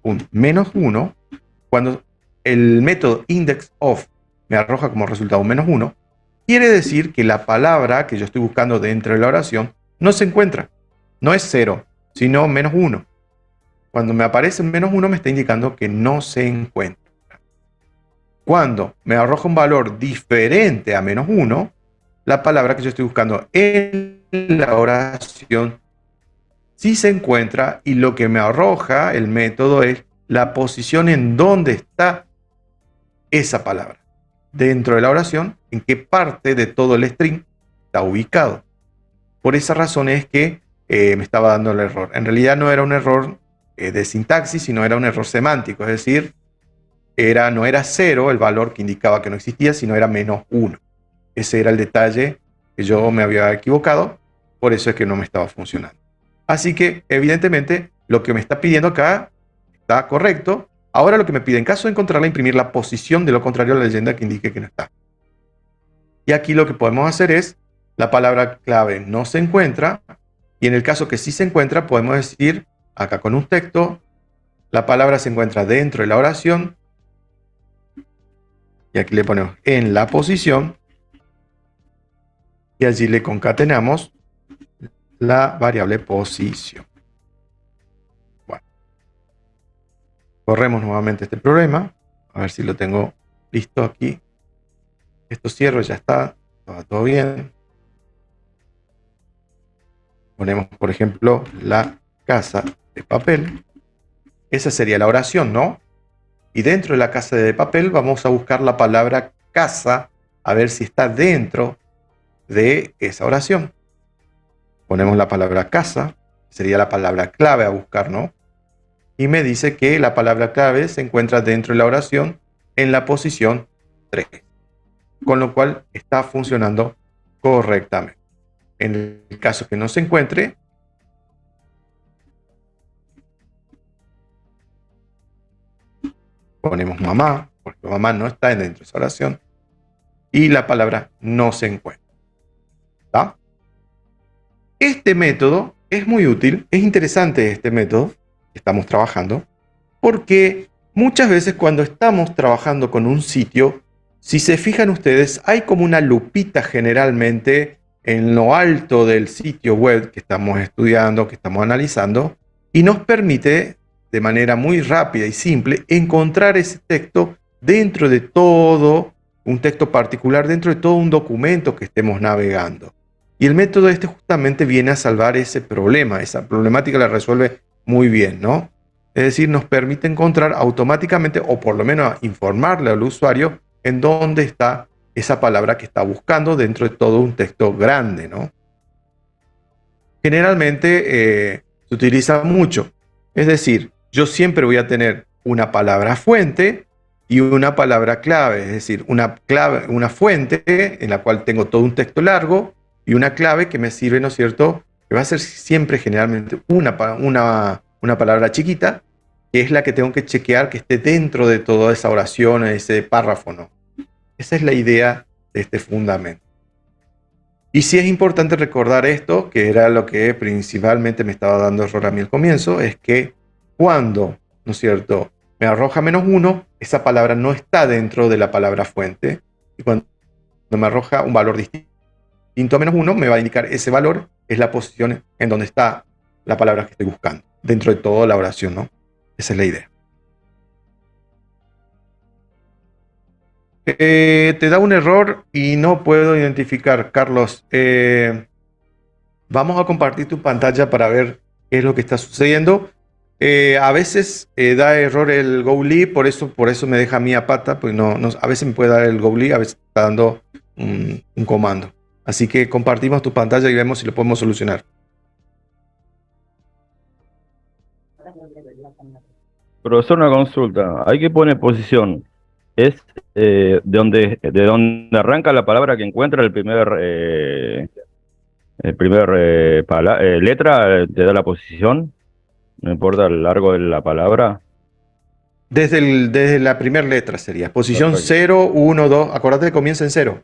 un -1, cuando el método indexOf me arroja como resultado un -1, quiere decir que la palabra que yo estoy buscando dentro de la oración no se encuentra. No es 0, sino -1. Cuando me aparece un -1 me está indicando que no se encuentra. Cuando me arroja un valor diferente a -1, la palabra que yo estoy buscando en la oración sí se encuentra, y lo que me arroja el método es la posición en donde está esa palabra dentro de la oración, en qué parte de todo el string está ubicado. Por esa razón es que me estaba dando el error. En realidad no era un error de sintaxis, sino era un error semántico, es decir, no era 0 el valor que indicaba que no existía, sino era -1. Ese era el detalle que yo me había equivocado, por eso es que no me estaba funcionando. Así que, evidentemente, lo que me está pidiendo acá está correcto. Ahora lo que me pide, en caso de encontrarla, imprimir la posición, de lo contrario la leyenda que indique que no está. Y aquí lo que podemos hacer es, la palabra clave no se encuentra, y en el caso que sí se encuentra, podemos decir, acá con un texto, la palabra se encuentra dentro de la oración, y aquí le ponemos en la posición, y allí le concatenamos la variable posición. Bueno, corremos nuevamente este programa, a ver si lo tengo listo aquí. Esto cierro, ya está. Va todo bien. Ponemos, por ejemplo, la casa de papel. Esa sería la oración, ¿no? Y dentro de la casa de papel vamos a buscar la palabra casa, a ver si está dentro de esa oración. Ponemos la palabra casa, sería la palabra clave a buscar, ¿no? Y me dice que la palabra clave se encuentra dentro de la oración en la posición 3, con lo cual está funcionando correctamente. En el caso que no se encuentre, ponemos mamá, porque mamá no está dentro de esa oración, y la palabra no se encuentra. ¿Está? Este método es muy útil, es interesante este método que estamos trabajando, porque muchas veces cuando estamos trabajando con un sitio, si se fijan ustedes, hay como una lupita generalmente en lo alto del sitio web que estamos estudiando, que estamos analizando, y nos permite de manera muy rápida y simple encontrar ese texto dentro de todo, un texto particular dentro de todo un documento que estemos navegando. Y el método este justamente viene a salvar ese problema, esa problemática la resuelve muy bien, ¿no? Es decir, nos permite encontrar automáticamente, o por lo menos informarle al usuario, en dónde está esa palabra que está buscando dentro de todo un texto grande, ¿no? Generalmente se utiliza mucho. Es decir, yo siempre voy a tener una palabra fuente y una palabra clave. Es decir, una fuente en la cual tengo todo un texto largo y una clave que me sirve, ¿no es cierto?, que va a ser siempre generalmente una palabra chiquita, que es la que tengo que chequear que esté dentro de toda esa oración, ese párrafo, ¿no? Esa es la idea de este fundamento. Y sí es importante recordar esto, que era lo que principalmente me estaba dando error a mí al comienzo, es que cuando, ¿no es cierto?, me arroja -1, esa palabra no está dentro de la palabra fuente, y cuando me arroja un valor distinto a -1, me va a indicar ese valor, es la posición en donde está la palabra que estoy buscando, dentro de toda la oración, ¿no? Esa es la idea. Te da un error y no puedo identificar, Carlos. Vamos a compartir tu pantalla para ver qué es lo que está sucediendo. A veces da error el GoLi, por eso me deja a mí a pata, pues a veces me puede dar el GoLi, a veces está dando un comando. Así que compartimos tu pantalla y vemos si lo podemos solucionar. Profesor, una consulta. Hay que poner posición. ¿Es de donde arranca la palabra que encuentra el primer letra? ¿Te da la posición? No importa el largo de la palabra. Desde la primera letra sería. Posición Perfecto. 0, 1, 2. Acordate que comienza en 0.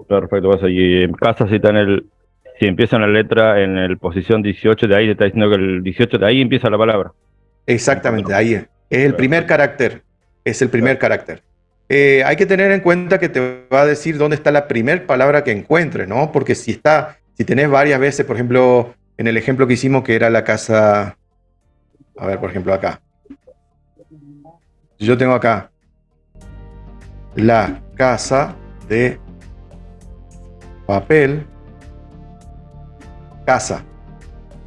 Perfecto, vas allí. En casa, si empieza en la letra en el posición 18, de ahí te está diciendo que el 18 de ahí empieza la palabra. Exactamente, ahí es. Es el primer carácter. Es el primer carácter. Hay que tener en cuenta que te va a decir dónde está la primera palabra que encuentre, ¿no? Porque si tenés varias veces, por ejemplo, en el ejemplo que hicimos que era la casa, a ver, por ejemplo, acá. Yo tengo acá la casa de papel, casa.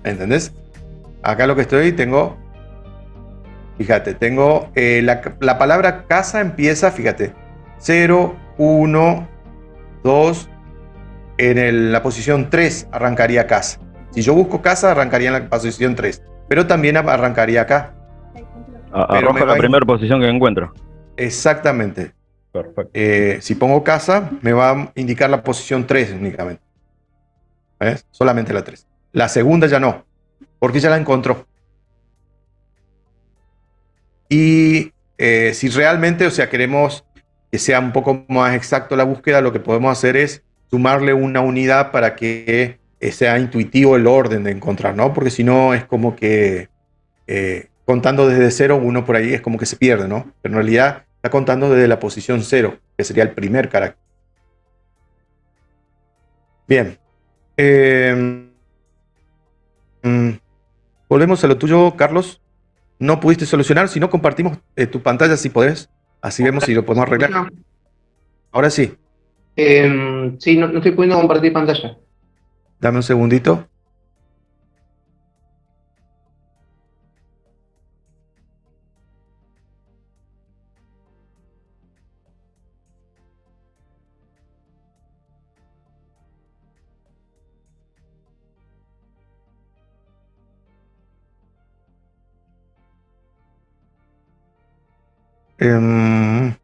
¿Entendés? Acá lo que tengo, fíjate, tengo la palabra casa empieza, fíjate, 0, 1, 2, en la posición 3 arrancaría casa. Si yo busco casa, arrancaría en la posición 3, pero también arrancaría acá. Arroja la primera posición que encuentro. Exactamente. Perfecto. Si pongo casa, me va a indicar la posición 3 únicamente. ¿Ves? Solamente la 3. La segunda ya no, porque ya la encontró. Y si realmente, o sea, queremos que sea un poco más exacto la búsqueda, lo que podemos hacer es sumarle una unidad para que sea intuitivo el orden de encontrar, ¿no? Porque si no es como que contando desde 0, uno por ahí es como que se pierde, ¿no? Pero en realidad está contando desde la posición 0, que sería el primer carácter. Bien. Volvemos a lo tuyo, Carlos. No pudiste solucionar, si no compartimos tu pantalla si podés. Así vemos si lo podemos arreglar. Ahora sí. Sí, no estoy pudiendo compartir pantalla. Dame un segundito.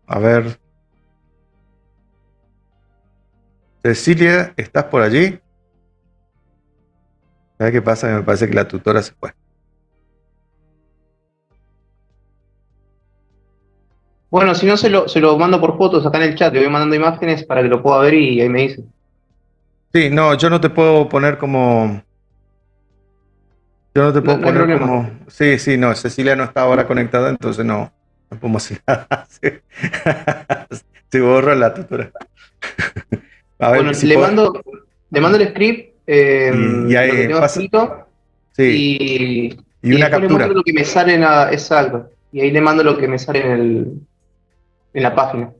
A ver. Cecilia, ¿estás por allí? ¿Sabes qué pasa? Me parece que la tutora se fue. Bueno, si no, se lo mando por fotos acá en el chat. Le voy mandando imágenes para que lo pueda ver y ahí me dice. Sí, no, yo no te puedo poner como. Yo no te No, puedo no hay poner problema. como. Sí, sí, no. Cecilia no está ahora conectada, entonces no podemos hacer nada. Se borra la tutora. A Bueno, ver, si puedo. le mando el script, Y lo que ahí tengo pasa. escrito, Sí, y, y y una después le muestro captura. lo que me sale exacto. Y ahí le mando lo que me sale en la página.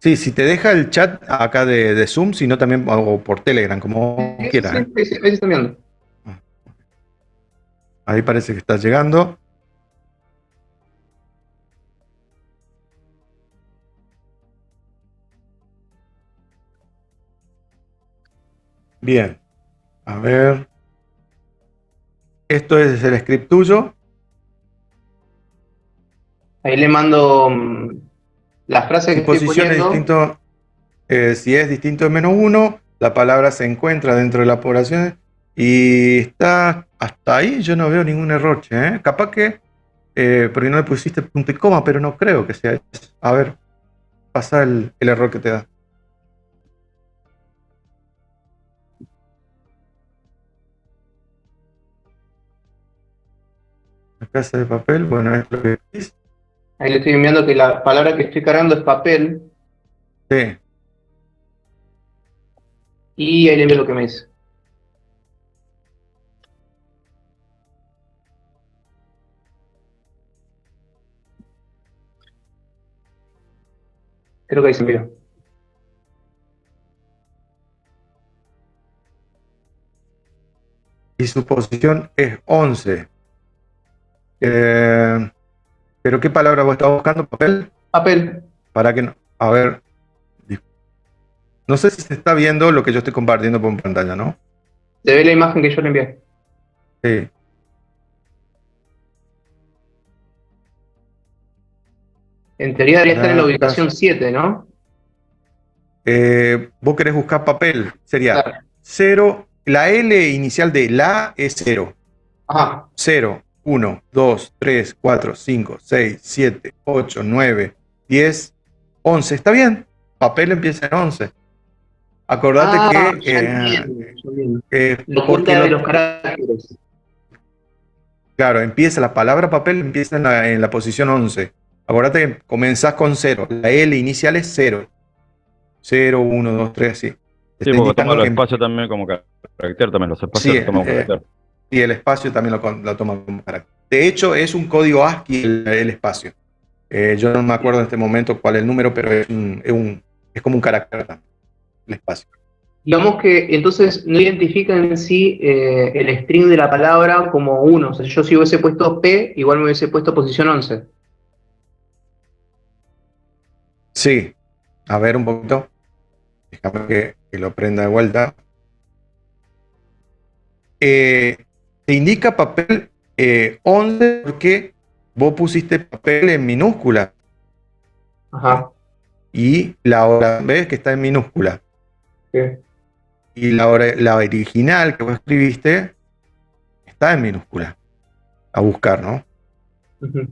Sí, si te deja el chat acá de Zoom, si no también o por Telegram, como Sí, sí, sí, quieras, ¿eh? ahí se está viendo. Ahí parece que está llegando. Bien, a ver. Esto es el script tuyo. Ahí le mando las frases Si que estoy posición es poniendo. distinto, si es distinto de -1, la palabra se encuentra dentro de la población y está hasta ahí. Yo no veo ningún error, che, ¿eh? Capaz que, porque no le pusiste punto y coma, pero no creo que sea eso. A ver, pasa el error que te da. La casa de papel, bueno, es lo que dice. Ahí le estoy enviando que la palabra que estoy cargando es papel. Sí. Y ahí le envío lo que me dice. Creo que ahí se envió. Y su posición es 11. ¿Pero qué palabra vos estás buscando? ¿Papel? Papel. Para que no. A ver. No sé si se está viendo lo que yo estoy compartiendo por pantalla, ¿no? Se ve la imagen que yo le envié. Sí. En teoría debería estar en la La ubicación casa. 7, ¿no? Vos querés buscar papel. Sería Claro. 0. La L inicial de la es 0. Ajá. 0, 1, 2, 3, 4, 5, 6, 7, 8, 9, 10, 11. ¿Está bien? Papel empieza en 11. Acordate Ah, que ya entiendo, ya entiendo. La porque cuenta de los caracteres. claro, empieza la palabra papel empieza en la posición 11. Acordate que comenzás con 0. La L inicial es 0. 0, 1, 2, 3, así. Te Sí, está porque toma indicando los que espacios también como carácter, también los espacios sí, los toma como carácter. y el espacio también lo toma como carácter. De hecho, es un código ASCII el espacio. Yo no me acuerdo en este momento cuál es el número, pero es como un carácter también, el espacio. Digamos que entonces no identifica en sí el string de la palabra como 1. O sea, yo si hubiese puesto P, igual me hubiese puesto posición 11. Sí, a ver un poquito. Déjame que lo prenda de vuelta. Te indica papel 11 porque vos pusiste papel en minúscula. Ajá. Y la hora, ves que está en minúscula. Sí. Y la original que vos escribiste está en minúscula. A buscar, ¿no? Ujú.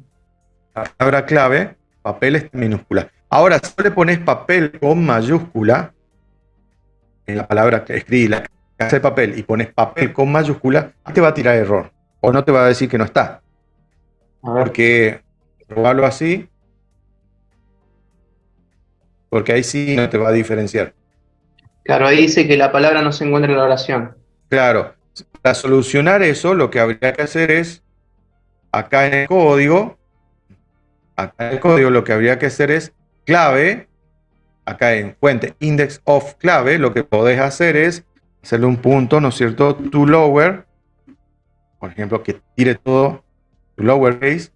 La palabra clave, papel está en minúscula. Ahora, si le pones papel con mayúscula, en la palabra que escribí, la casa de papel, y pones papel con mayúscula, ahí te va a tirar error. O no te va a decir que no está. A ver. Porque probarlo así, porque ahí sí no te va a diferenciar. Claro, ahí dice que la palabra no se encuentra en la oración. Claro, para solucionar eso, lo que habría que hacer es, acá en el código, lo que habría que hacer es clave, acá en fuente index of clave, lo que podés hacer es hacerle un punto, ¿no es cierto? To lower, por ejemplo, que tire todo to lowercase,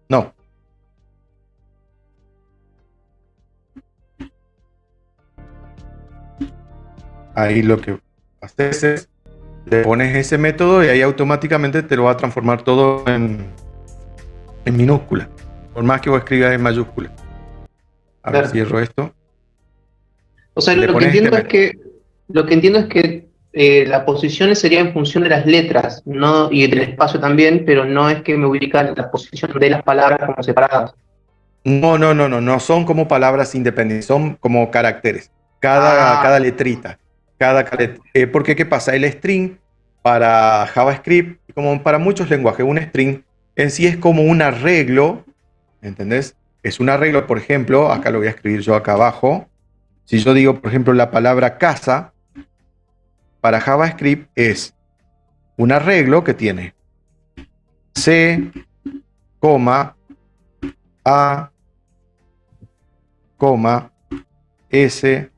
no. Ahí lo que haces es, le pones ese método y ahí automáticamente te lo va a transformar todo en minúscula, por más que vos escribas en mayúscula. A ver, cierro esto. O sea, Le lo que pones entiendo este es que las posiciones serían en función de las letras, no, y del espacio también, pero no es que me ubica la posición de las palabras como separadas. No son como palabras independientes, son como caracteres. Cada letrita. Porque, ¿qué pasa? El string para JavaScript, como para muchos lenguajes, un string en sí es como un arreglo, ¿entendés? Es un arreglo, por ejemplo, acá lo voy a escribir yo acá abajo. Si yo digo, por ejemplo, la palabra casa, para JavaScript es un arreglo que tiene C, A, S,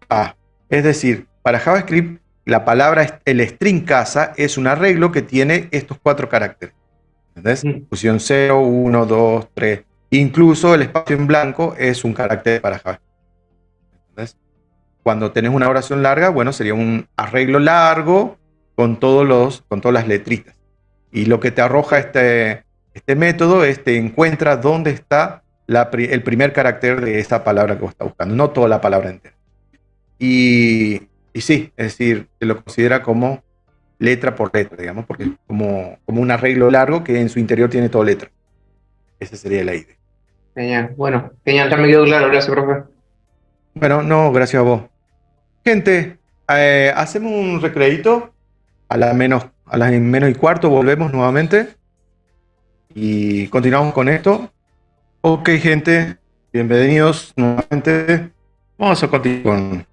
A. Es decir, para JavaScript, la palabra, el string casa, es un arreglo que tiene estos 4 caracteres. ¿Entendés? Posición 0, 1, 2, 3. Incluso el espacio en blanco es un carácter para JavaScript. ¿Entendés? Cuando tenés una oración larga, bueno, sería un arreglo largo con todas las letritas. Y lo que te arroja este método es te encuentra dónde está el primer carácter de esa palabra que vos estás buscando, no toda la palabra entera. Y sí, es decir, se lo considera como letra por letra, digamos, porque es como un arreglo largo que en su interior tiene toda letra. Esa sería la idea. Genial, bueno, genial, ya me quedó claro, gracias, profe. Bueno, no, gracias a vos. Gente, hacemos un recreíto. A las menos y cuarto volvemos nuevamente. Y continuamos con esto. Ok, gente, bienvenidos nuevamente. Vamos a continuar con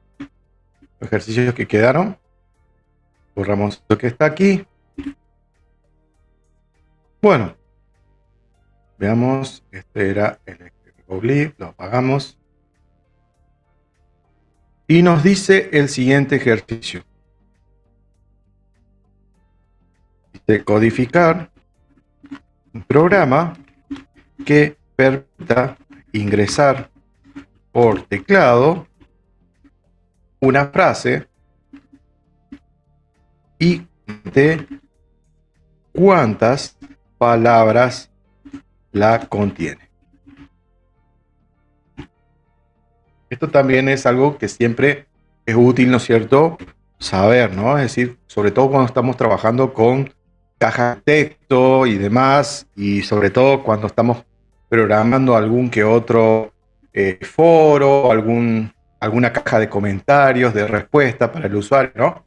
los ejercicios que quedaron. Borramos lo que está aquí. Bueno, veamos, este era el oblique, lo apagamos. Y nos dice el siguiente ejercicio. Dice codificar un programa que permita ingresar por teclado una frase y de cuántas palabras la contiene. Esto también es algo que siempre es útil, ¿no es cierto?, saber, ¿no? Es decir, sobre todo cuando estamos trabajando con caja de texto y demás, y sobre todo cuando estamos programando algún que otro foro, alguna caja de comentarios, de respuesta para el usuario, ¿no?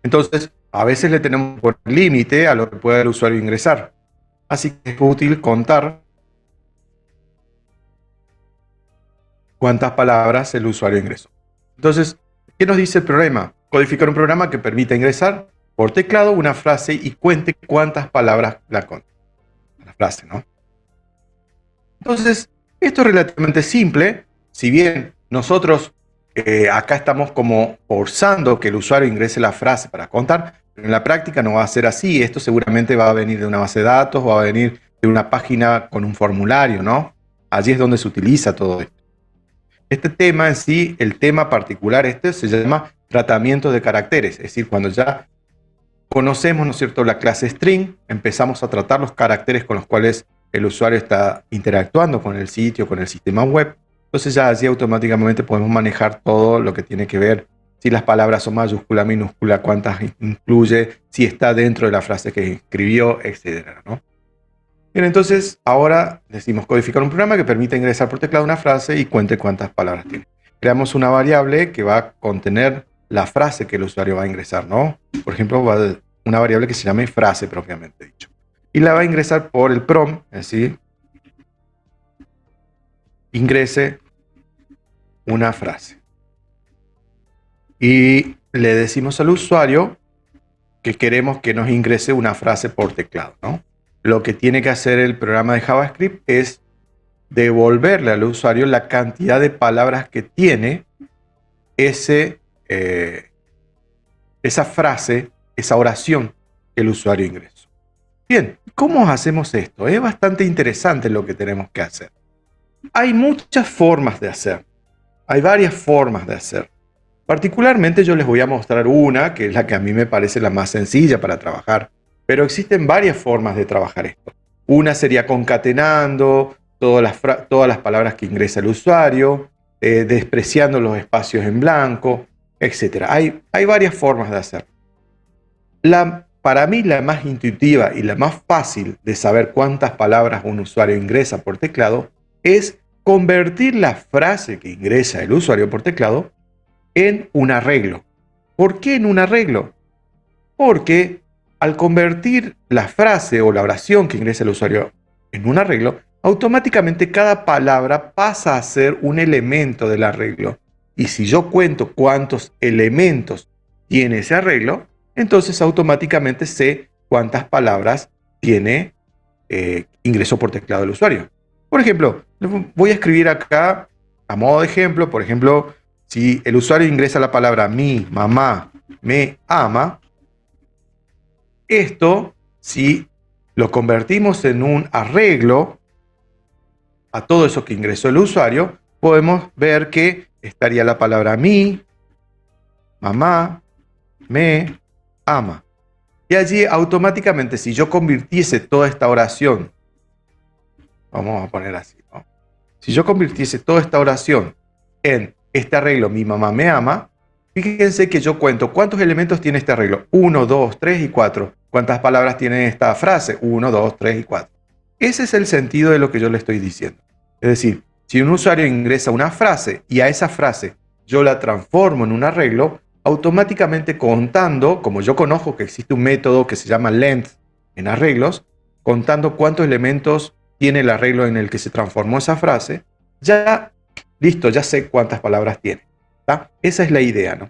Entonces, a veces le tenemos que poner límite a lo que pueda el usuario ingresar. Así que es útil contar cuántas palabras el usuario ingresó. Entonces, ¿qué nos dice el programa? Codificar un programa que permita ingresar por teclado una frase y cuente cuántas palabras la contiene. La frase, ¿no? Entonces, esto es relativamente simple. Si bien nosotros acá estamos como forzando que el usuario ingrese la frase para contar, pero en la práctica no va a ser así. Esto seguramente va a venir de una base de datos, va a venir de una página con un formulario, ¿no? Allí es donde se utiliza todo esto. Este tema en sí, el tema particular se llama tratamiento de caracteres. Es decir, cuando ya conocemos, ¿no es cierto?, la clase string, empezamos a tratar los caracteres con los cuales el usuario está interactuando con el sitio, con el sistema web. Entonces ya allí automáticamente podemos manejar todo lo que tiene que ver si las palabras son mayúscula, minúscula, cuántas incluye, si está dentro de la frase que escribió, etcétera, ¿no? Bien, entonces ahora decimos codificar un programa que permite ingresar por teclado una frase y cuente cuántas palabras tiene. Creamos una variable que va a contener la frase que el usuario va a ingresar, ¿no? Por ejemplo, una variable que se llame frase propiamente dicho. Y la va a ingresar por el prompt, es decir, ingrese una frase. Y le decimos al usuario que queremos que nos ingrese una frase por teclado, ¿no? Lo que tiene que hacer el programa de JavaScript es devolverle al usuario la cantidad de palabras que tiene esa frase, esa oración que el usuario ingresó. Bien, ¿cómo hacemos esto? Es bastante interesante lo que tenemos que hacer. Hay muchas formas de hacer. Hay varias formas de hacer. Particularmente yo les voy a mostrar una, que es la que a mí me parece la más sencilla para trabajar. Pero existen varias formas de trabajar esto. Una sería concatenando todas las palabras que ingresa el usuario, despreciando los espacios en blanco, etc. Hay varias formas de hacerlo. Para mí la más intuitiva y la más fácil de saber cuántas palabras un usuario ingresa por teclado es convertir la frase que ingresa el usuario por teclado en un arreglo. ¿Por qué en un arreglo? Porque al convertir la frase o la oración que ingresa el usuario en un arreglo, automáticamente cada palabra pasa a ser un elemento del arreglo. Y si yo cuento cuántos elementos tiene ese arreglo, entonces automáticamente sé cuántas palabras tiene ingreso por teclado del usuario. Por ejemplo, voy a escribir acá, a modo de ejemplo, por ejemplo, si el usuario ingresa la palabra mi mamá me ama, esto, si lo convertimos en un arreglo a todo eso que ingresó el usuario, podemos ver que estaría la palabra mi, mamá, me, ama. Y allí automáticamente, si yo convirtiese toda esta oración, vamos a poner así, ¿no? Si yo convirtiese toda esta oración en este arreglo, mi mamá me ama, fíjense que yo cuento cuántos elementos tiene este arreglo. 1, 2, 3 y 4. ¿Cuántas palabras tiene esta frase? 1, 2, 3 y 4. Ese es el sentido de lo que yo le estoy diciendo. Es decir, si un usuario ingresa una frase y a esa frase yo la transformo en un arreglo, automáticamente contando, como yo conozco que existe un método que se llama length en arreglos, contando cuántos elementos tiene el arreglo en el que se transformó esa frase, ya, listo, ya sé cuántas palabras tiene. ¿Tá? Esa es la idea, ¿no?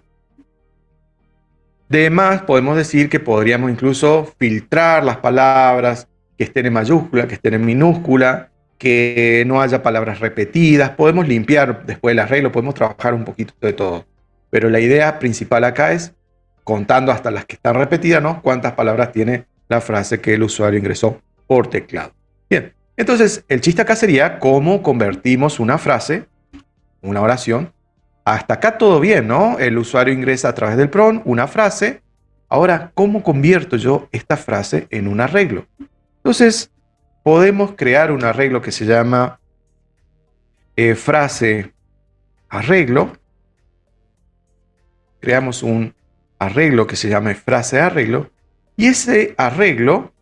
Además, podemos decir que podríamos incluso filtrar las palabras, que estén en mayúscula, que estén en minúscula, que no haya palabras repetidas. Podemos limpiar después el arreglo, podemos trabajar un poquito de todo. Pero la idea principal acá es, contando hasta las que están repetidas, ¿no? Cuántas palabras tiene la frase que el usuario ingresó por teclado. Bien, entonces el chiste acá sería cómo convertimos una frase, una oración. Hasta acá todo bien, ¿no? El usuario ingresa a través del prompt una frase. Ahora, ¿cómo convierto yo esta frase en un arreglo? Entonces, podemos crear un arreglo que se llama frase arreglo. Creamos un arreglo que se llama frase arreglo. Y ese arreglo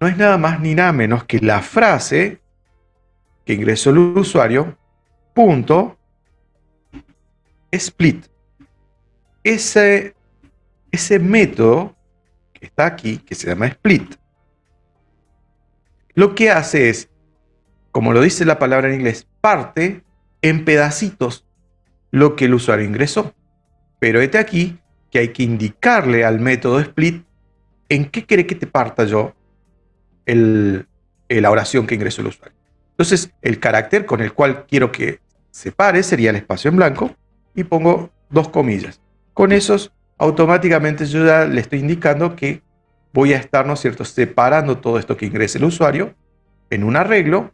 no es nada más ni nada menos que la frase que ingresó el usuario, punto, split. Ese método que está aquí, que se llama split, lo que hace es, como lo dice la palabra en inglés, parte en pedacitos lo que el usuario ingresó. Pero este aquí que hay que indicarle al método split en qué quiere que te parta yo la oración que ingresó el usuario. Entonces, el carácter con el cual quiero que se pare sería el espacio en blanco y pongo 2 comillas. Con esos, automáticamente yo ya le estoy indicando que voy a estar, ¿no es cierto?, separando todo esto que ingrese el usuario en un arreglo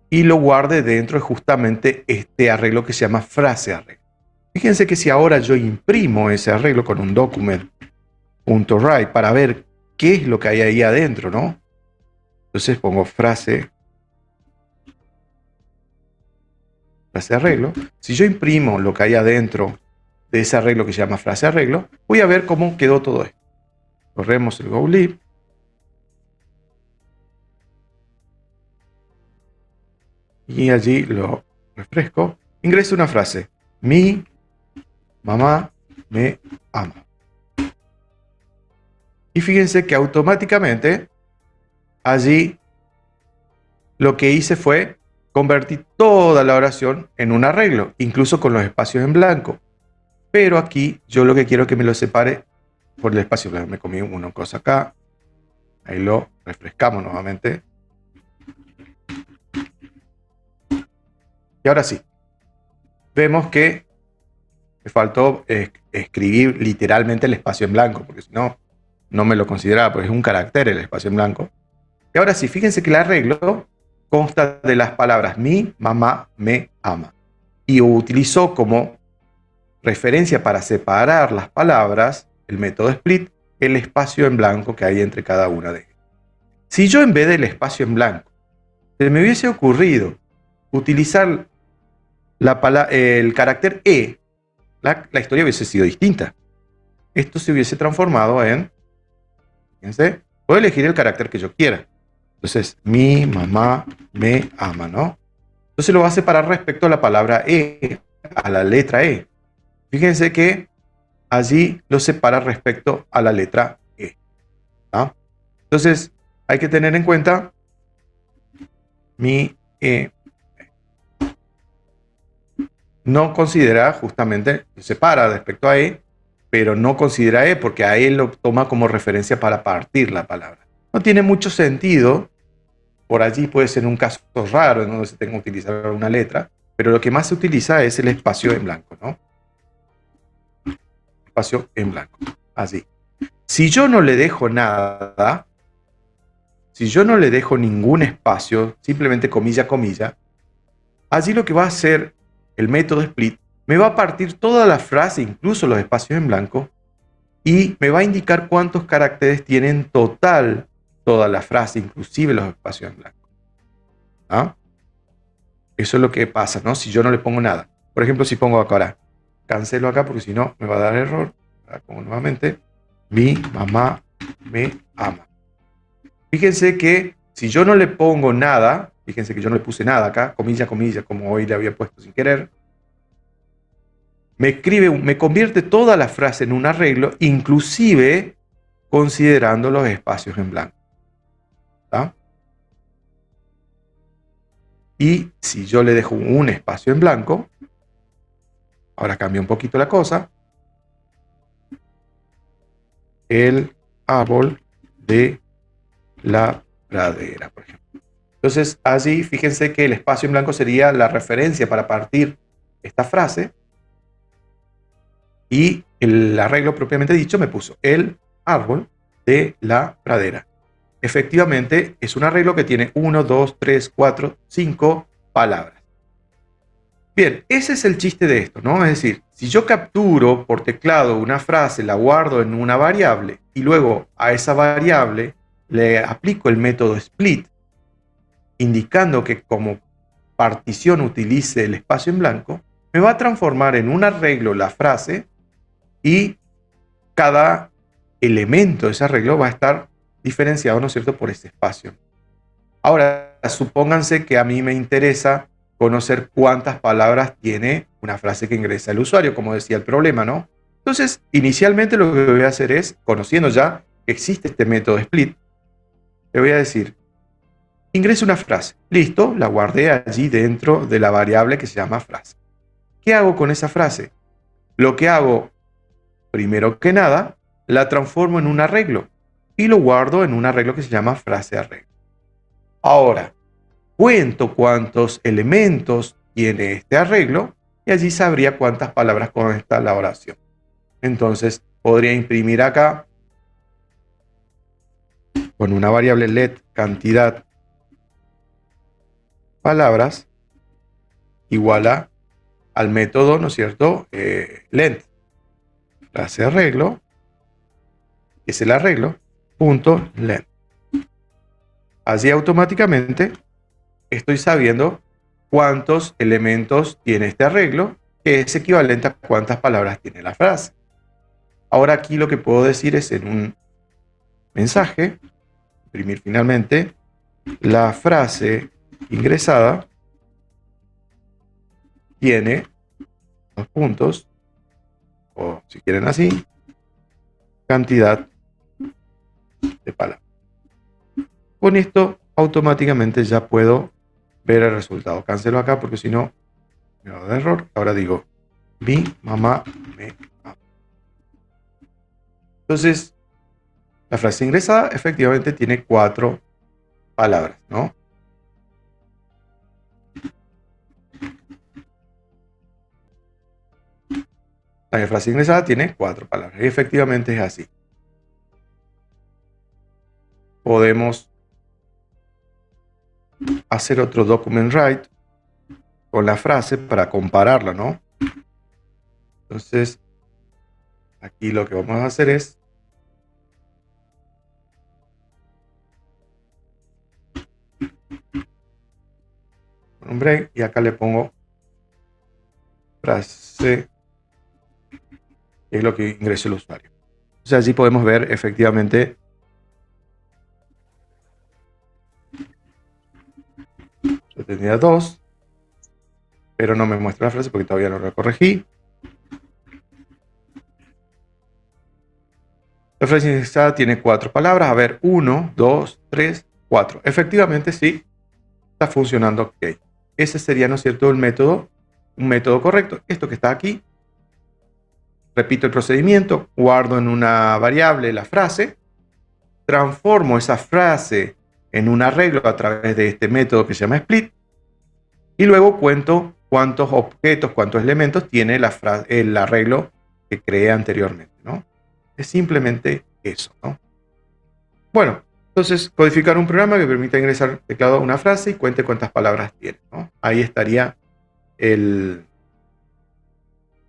y lo guarde dentro de justamente este arreglo que se llama frase arreglo. Fíjense que si ahora yo imprimo ese arreglo con un document.write para ver qué es lo que hay ahí adentro, ¿no? Entonces pongo frase arreglo. Si yo imprimo lo que hay adentro de ese arreglo que se llama frase arreglo, voy a ver cómo quedó todo esto. Corremos el GoLib. Y allí lo refresco. Ingreso una frase. Mi mamá me ama. Y fíjense que automáticamente allí lo que hice fue convertir toda la oración en un arreglo, incluso con los espacios en blanco. Pero aquí yo lo que quiero es que me lo separe por el espacio blanco. Me comí una cosa acá. Ahí lo refrescamos nuevamente. Y ahora sí. Vemos que me faltó escribir literalmente el espacio en blanco, porque si no, no me lo consideraba, porque es un carácter el espacio en blanco. Y ahora sí, fíjense que el arreglo consta de las palabras mi, mamá, me, ama. Y utilizó como referencia para separar las palabras, el método split, el espacio en blanco que hay entre cada una de ellas. Si yo en vez del espacio en blanco, se me hubiese ocurrido utilizar el carácter E, la historia hubiese sido distinta. Esto se hubiese transformado en, fíjense, puedo elegir el carácter que yo quiera. Entonces, mi mamá me ama, ¿no? Entonces lo va a separar respecto a la palabra E, a la letra E. Fíjense que allí lo separa respecto a la letra E, ¿no? Entonces, hay que tener en cuenta mi E. No considera justamente, separa respecto a E, pero no considera E porque a E lo toma como referencia para partir la palabra. No tiene mucho sentido, por allí puede ser un caso raro en donde se tenga que utilizar una letra, pero lo que más se utiliza es el espacio en blanco, ¿no? Espacio en blanco, así. Si yo no le dejo nada, si yo no le dejo ningún espacio, simplemente comilla, comilla, allí lo que va a hacer el método split, me va a partir toda la frase, incluso los espacios en blanco, y me va a indicar cuántos caracteres tiene en total toda la frase, inclusive los espacios en blanco. ¿Ah? Eso es lo que pasa, ¿no? Si yo no le pongo nada. Por ejemplo, si pongo acá ahora, cancelo acá porque si no me va a dar error. Ahora pongo nuevamente, mi mamá me ama. Fíjense que si yo no le pongo nada, fíjense que yo no le puse nada acá, comilla, comilla, como hoy le había puesto sin querer, me convierte toda la frase en un arreglo, inclusive considerando los espacios en blanco. ¿Tá? Y si yo le dejo un espacio en blanco, ahora cambia un poquito la cosa, el árbol de la pradera, por ejemplo. Entonces, allí fíjense que el espacio en blanco sería la referencia para partir esta frase, y el arreglo propiamente dicho me puso el árbol de la pradera. Efectivamente, es un arreglo que tiene 1, 2, 3, 4, 5 palabras. Bien, ese es el chiste de esto, ¿no? Es decir, si yo capturo por teclado una frase, la guardo en una variable y luego a esa variable le aplico el método split, indicando que como partición utilice el espacio en blanco, me va a transformar en un arreglo la frase y cada elemento de ese arreglo va a estar diferenciado, ¿no es cierto?, por este espacio. Ahora, supónganse que a mí me interesa conocer cuántas palabras tiene una frase que ingresa el usuario, como decía el problema, ¿no? Entonces, inicialmente lo que voy a hacer es, conociendo ya que existe este método split, le voy a decir, ingrese una frase. Listo, la guardé allí dentro de la variable que se llama frase. ¿Qué hago con esa frase? Lo que hago, primero que nada, la transformo en un arreglo y lo guardo en un arreglo que se llama frase arreglo. Ahora, cuento cuántos elementos tiene este arreglo y allí sabría cuántas palabras consta la oración. Entonces, podría imprimir acá con una variable let cantidad palabras igual al método, ¿no es cierto?, length. Frase arreglo, que es el arreglo, punto length. Así automáticamente estoy sabiendo cuántos elementos tiene este arreglo, que es equivalente a cuántas palabras tiene la frase. Ahora aquí lo que puedo decir es en un mensaje, imprimir finalmente, la frase ingresada tiene dos puntos, o si quieren así, cantidad de palabras. Con esto automáticamente ya puedo ver el resultado. Cancelo acá porque si no me va a dar error. Ahora digo Mi mamá me ama. Entonces, la frase ingresada efectivamente tiene 4 palabras, ¿no? La frase ingresada tiene 4 palabras y efectivamente es así. Podemos hacer otro document write con la frase para compararla, ¿no? Entonces, aquí lo que vamos a hacer es un break y acá le pongo frase, que es lo que ingresó el usuario. Entonces, allí podemos ver efectivamente yo tenía 2, pero no me muestra la frase porque todavía no la corregí. La frase indexada tiene 4 palabras. A ver, 1, 2, 3, 4. Efectivamente, sí, está funcionando ok. Ese sería, ¿no es cierto?, un método correcto. Esto que está aquí, repito el procedimiento, guardo en una variable la frase, transformo esa frase en un arreglo a través de este método que se llama split, y luego cuento cuántos objetos, cuántos elementos tiene el arreglo que creé anteriormente, ¿no? Es simplemente eso, ¿no? Bueno, entonces codificar un programa que permita ingresar al teclado una frase y cuente cuántas palabras tiene, ¿no? Ahí estaría el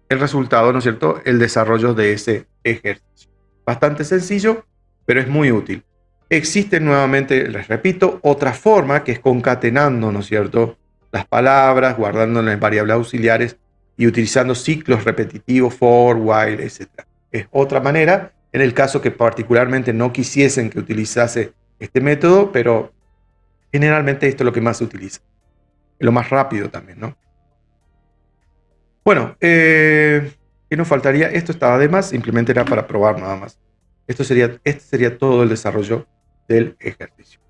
resultado, ¿no es cierto?, el desarrollo de ese ejercicio. Bastante sencillo, pero es muy útil. Existe nuevamente, les repito, otra forma que es concatenando, ¿no es cierto?, las palabras, guardándolas en variables auxiliares y utilizando ciclos repetitivos, for, while, etc. Es otra manera, en el caso que particularmente no quisiesen que utilizase este método, pero generalmente esto es lo que más se utiliza. Es lo más rápido también, ¿no? Bueno, ¿qué nos faltaría? Esto estaba de más, simplemente era para probar nada más. Este sería todo el desarrollo del ejercicio.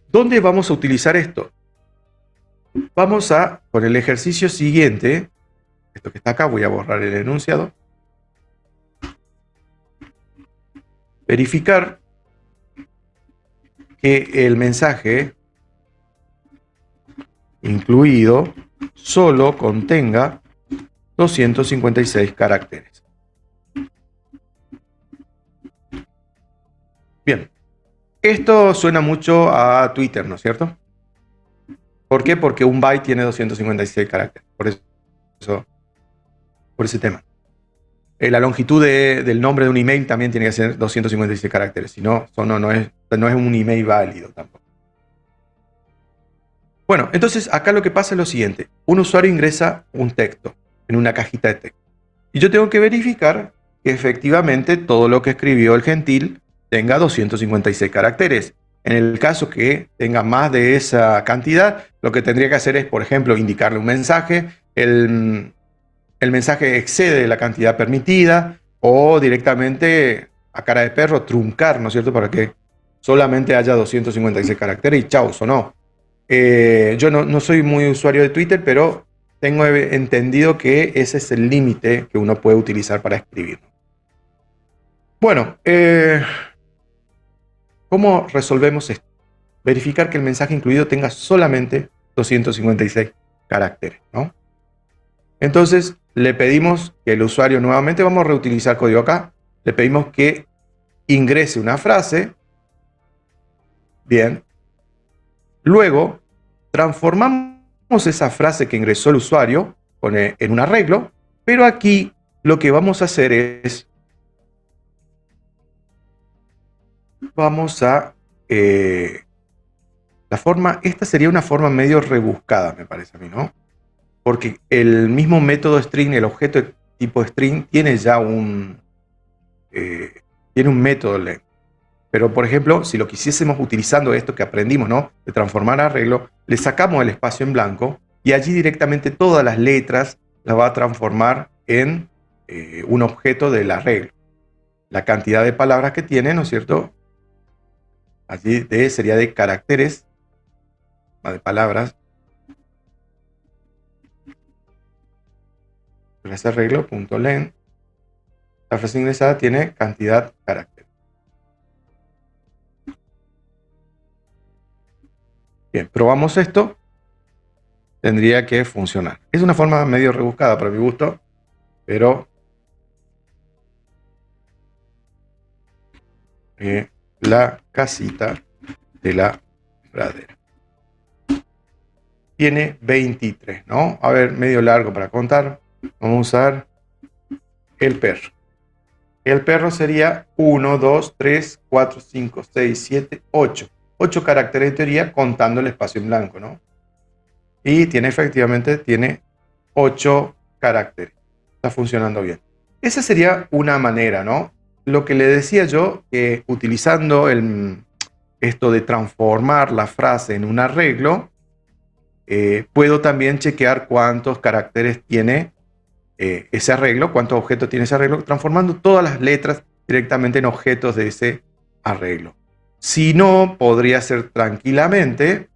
¿Dónde vamos a utilizar esto? Vamos a, con el ejercicio siguiente, esto que está acá, voy a borrar el enunciado, verificar que el mensaje incluido solo contenga 256 caracteres. Bien, esto suena mucho a Twitter, ¿no es cierto? ¿Por qué? Porque un byte tiene 256 caracteres, por ese tema. La longitud del nombre de un email también tiene que ser 256 caracteres, si no, no es un email válido tampoco. Bueno, entonces acá lo que pasa es lo siguiente. Un usuario ingresa un texto en una cajita de texto. Y yo tengo que verificar que efectivamente todo lo que escribió el gentil tenga 256 caracteres. En el caso que tenga más de esa cantidad, lo que tendría que hacer es, por ejemplo, indicarle un mensaje, el mensaje excede la cantidad permitida, o directamente a cara de perro truncar, ¿no es cierto?, para que solamente haya 256 caracteres y chau, sonó. Yo no soy muy usuario de Twitter, pero tengo entendido que ese es el límite que uno puede utilizar para escribir. Bueno, ¿cómo resolvemos esto? Verificar que el mensaje incluido tenga solamente 256 caracteres, ¿no? Entonces, le pedimos que el usuario, nuevamente vamos a reutilizar código acá, le pedimos que ingrese una frase. Bien. Luego, transformamos esa frase que ingresó el usuario en un arreglo, pero aquí lo que vamos a hacer es, esta sería una forma medio rebuscada, me parece a mí, ¿no? Porque el mismo método string, el objeto de tipo string, tiene ya tiene un método length. Pero, por ejemplo, si lo quisiésemos utilizando esto que aprendimos, ¿no?, de transformar arreglo, le sacamos el espacio en blanco y allí directamente todas las letras las va a transformar en un objeto del arreglo. La cantidad de palabras que tiene, ¿no es cierto?, allí sería de caracteres, de palabras. clase arreglo.len. La frase ingresada tiene cantidad carácter. Bien, probamos esto. Tendría que funcionar. Es una forma medio rebuscada para mi gusto, pero la casita de la pradera tiene 23, ¿no? A ver, medio largo para contar. Vamos a usar el perro. El perro sería 1, 2, 3, 4, 5, 6, 7, 8. 8 caracteres en teoría contando el espacio en blanco, ¿no? Y efectivamente tiene 8 caracteres. Está funcionando bien. Esa sería una manera, ¿no? Lo que le decía yo, que utilizando esto de transformar la frase en un arreglo, puedo también chequear cuántos caracteres tiene ese arreglo, cuántos objetos tiene ese arreglo, transformando todas las letras directamente en objetos de ese arreglo. Si no, podría ser tranquilamente,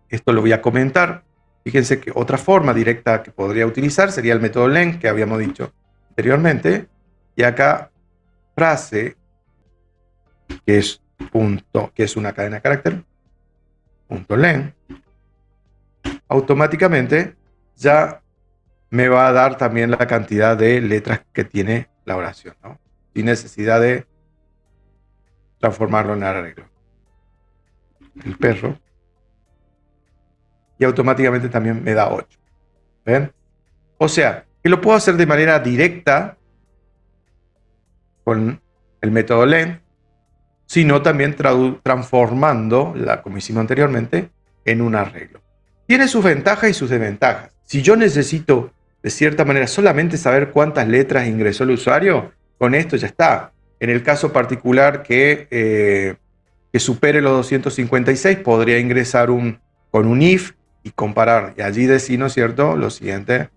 esto lo voy a comentar, fíjense que otra forma directa que podría utilizar sería el método len que habíamos dicho anteriormente, y acá frase, que es punto, que es una cadena de carácter, punto len, automáticamente ya me va a dar también la cantidad de letras que tiene la oración, ¿no? Sin necesidad de transformarlo en arreglo. El perro. Y automáticamente también me da 8. ¿Ven? O sea, que lo puedo hacer de manera directa con el método len, sino también transformando, como hicimos anteriormente, en un arreglo. Tiene sus ventajas y sus desventajas. Si yo necesito, de cierta manera, solamente saber cuántas letras ingresó el usuario, con esto ya está. En el caso particular que supere los 256, podría ingresar con un if y comparar. Y allí decir, ¿no es cierto?, lo siguiente.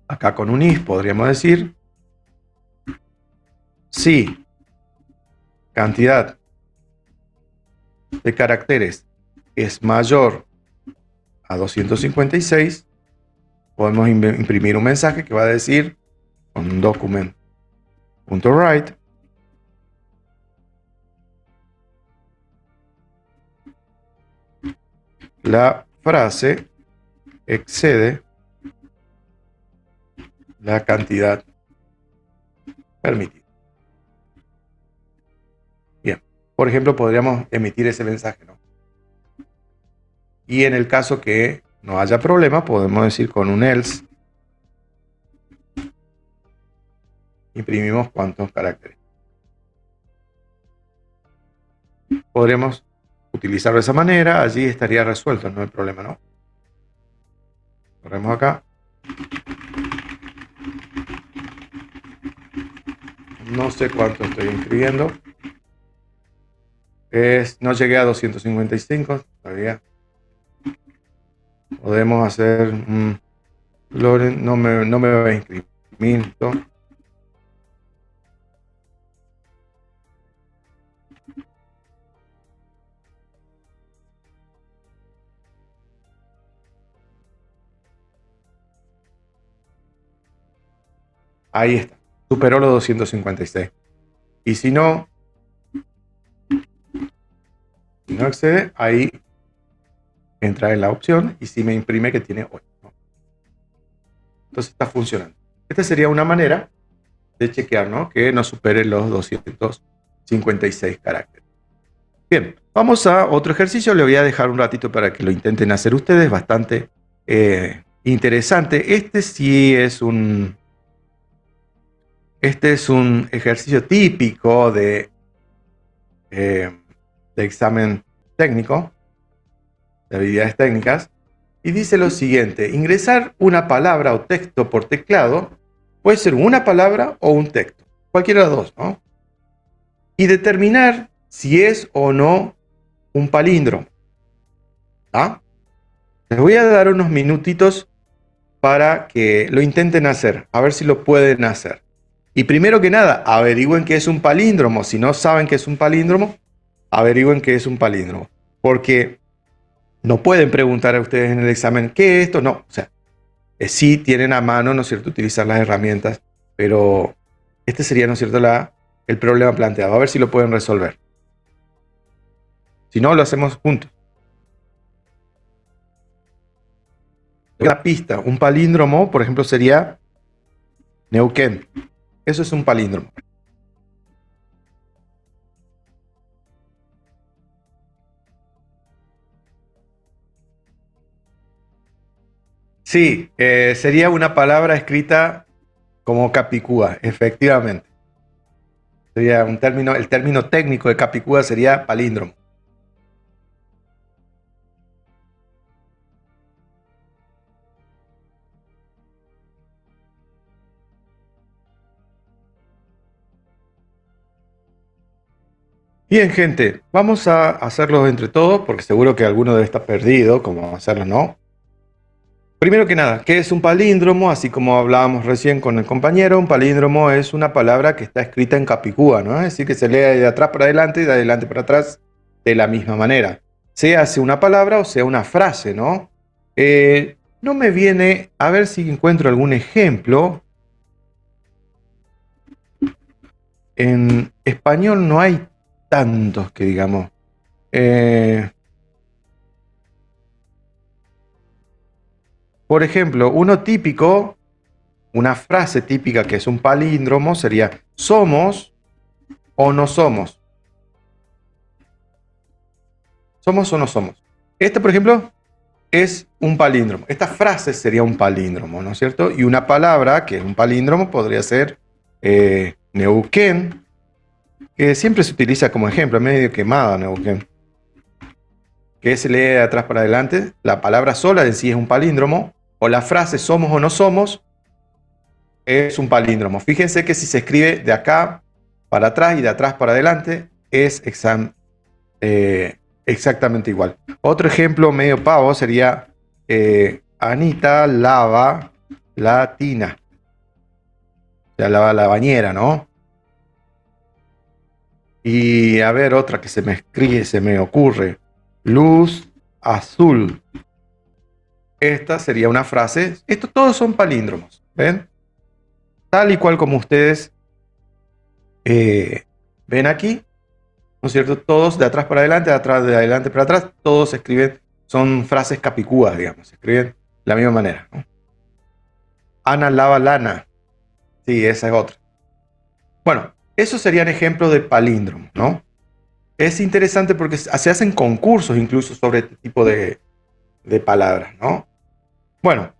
Acá con un if podríamos decir, si cantidad de caracteres es mayor a 256, podemos imprimir un mensaje que va a decir con un document.write la frase excede la cantidad permitida. Bien, por ejemplo, podríamos emitir ese mensaje, ¿no? Y en el caso que no haya problema, podemos decir con un else, imprimimos cuántos caracteres. Podríamos utilizarlo de esa manera, allí estaría resuelto, no hay problema, ¿no? Corremos acá. No sé cuánto estoy escribiendo. No llegué a 255 todavía. Podemos hacer Loren, no me va a inscribir. Ahí está. Superó los 256. Y si no accede, ahí entra en la opción y si me imprime que tiene 8. Entonces está funcionando. Esta sería una manera de chequear, ¿no?, que no supere los 256 caracteres. Bien, vamos a otro ejercicio. Le voy a dejar un ratito para que lo intenten hacer ustedes. Bastante interesante. Este es un ejercicio típico de examen técnico, de habilidades técnicas, y dice lo siguiente: ingresar una palabra o texto por teclado, puede ser una palabra o un texto, cualquiera de los dos, ¿no? Y determinar si es o no un palíndromo. ¿Ah? Les voy a dar unos minutitos para que lo intenten hacer, a ver si lo pueden hacer. Y primero que nada, averigüen qué es un palíndromo. Si no saben qué es un palíndromo, averigüen qué es un palíndromo. Porque no pueden preguntar a ustedes en el examen, ¿qué es esto? No, o sea, sí tienen a mano, ¿no es cierto?, utilizar las herramientas, pero este sería, ¿no es cierto?, el problema planteado. A ver si lo pueden resolver. Si no, lo hacemos juntos. La pista, un palíndromo, por ejemplo, sería Neuquén. Eso es un palíndromo. Sí, sería una palabra escrita como Capicúa, efectivamente. Sería un término, el término técnico de Capicúa sería palíndromo. Bien, gente, vamos a hacerlo entre todos, porque seguro que alguno debe estar perdido, cómo hacerlo, ¿no? Primero que nada, ¿qué es un palíndromo? Así como hablábamos recién con el compañero, un palíndromo es una palabra que está escrita en capicúa, ¿no? Es decir, que se lee de atrás para adelante y de adelante para atrás de la misma manera. Sea una palabra o sea una frase, ¿no? No me viene, a ver si encuentro algún ejemplo. En español no hay tantos que digamos. Por ejemplo, uno típico, una frase típica que es un palíndromo sería somos o no somos. Somos o no somos. Este, por ejemplo, es un palíndromo. Esta frase sería un palíndromo, ¿no es cierto? Y una palabra que es un palíndromo podría ser Neuquén, que siempre se utiliza como ejemplo, medio quemado Neuquén, que se lee de atrás para adelante. La palabra sola en sí es un palíndromo, o la frase somos o no somos es un palíndromo. Fíjense que si se escribe de acá para atrás y de atrás para adelante, es exactamente igual. Otro ejemplo medio pavo sería Anita lava la tina. O sea, lava la bañera, ¿no? Y a ver, otra que se me escribe, se me ocurre. Luz azul. Esta sería una frase. Estos todos son palíndromos, ¿ven? Tal y cual como ustedes ven aquí, ¿no es cierto? Todos de atrás para adelante, de adelante para atrás, todos se escriben, son frases capicúas, digamos, se escriben de la misma manera, ¿no? Ana lava lana. Sí, esa es otra. Bueno, esos serían ejemplos de palíndromo, ¿no? Es interesante porque se hacen concursos incluso sobre este tipo de palabras, ¿no? Bueno,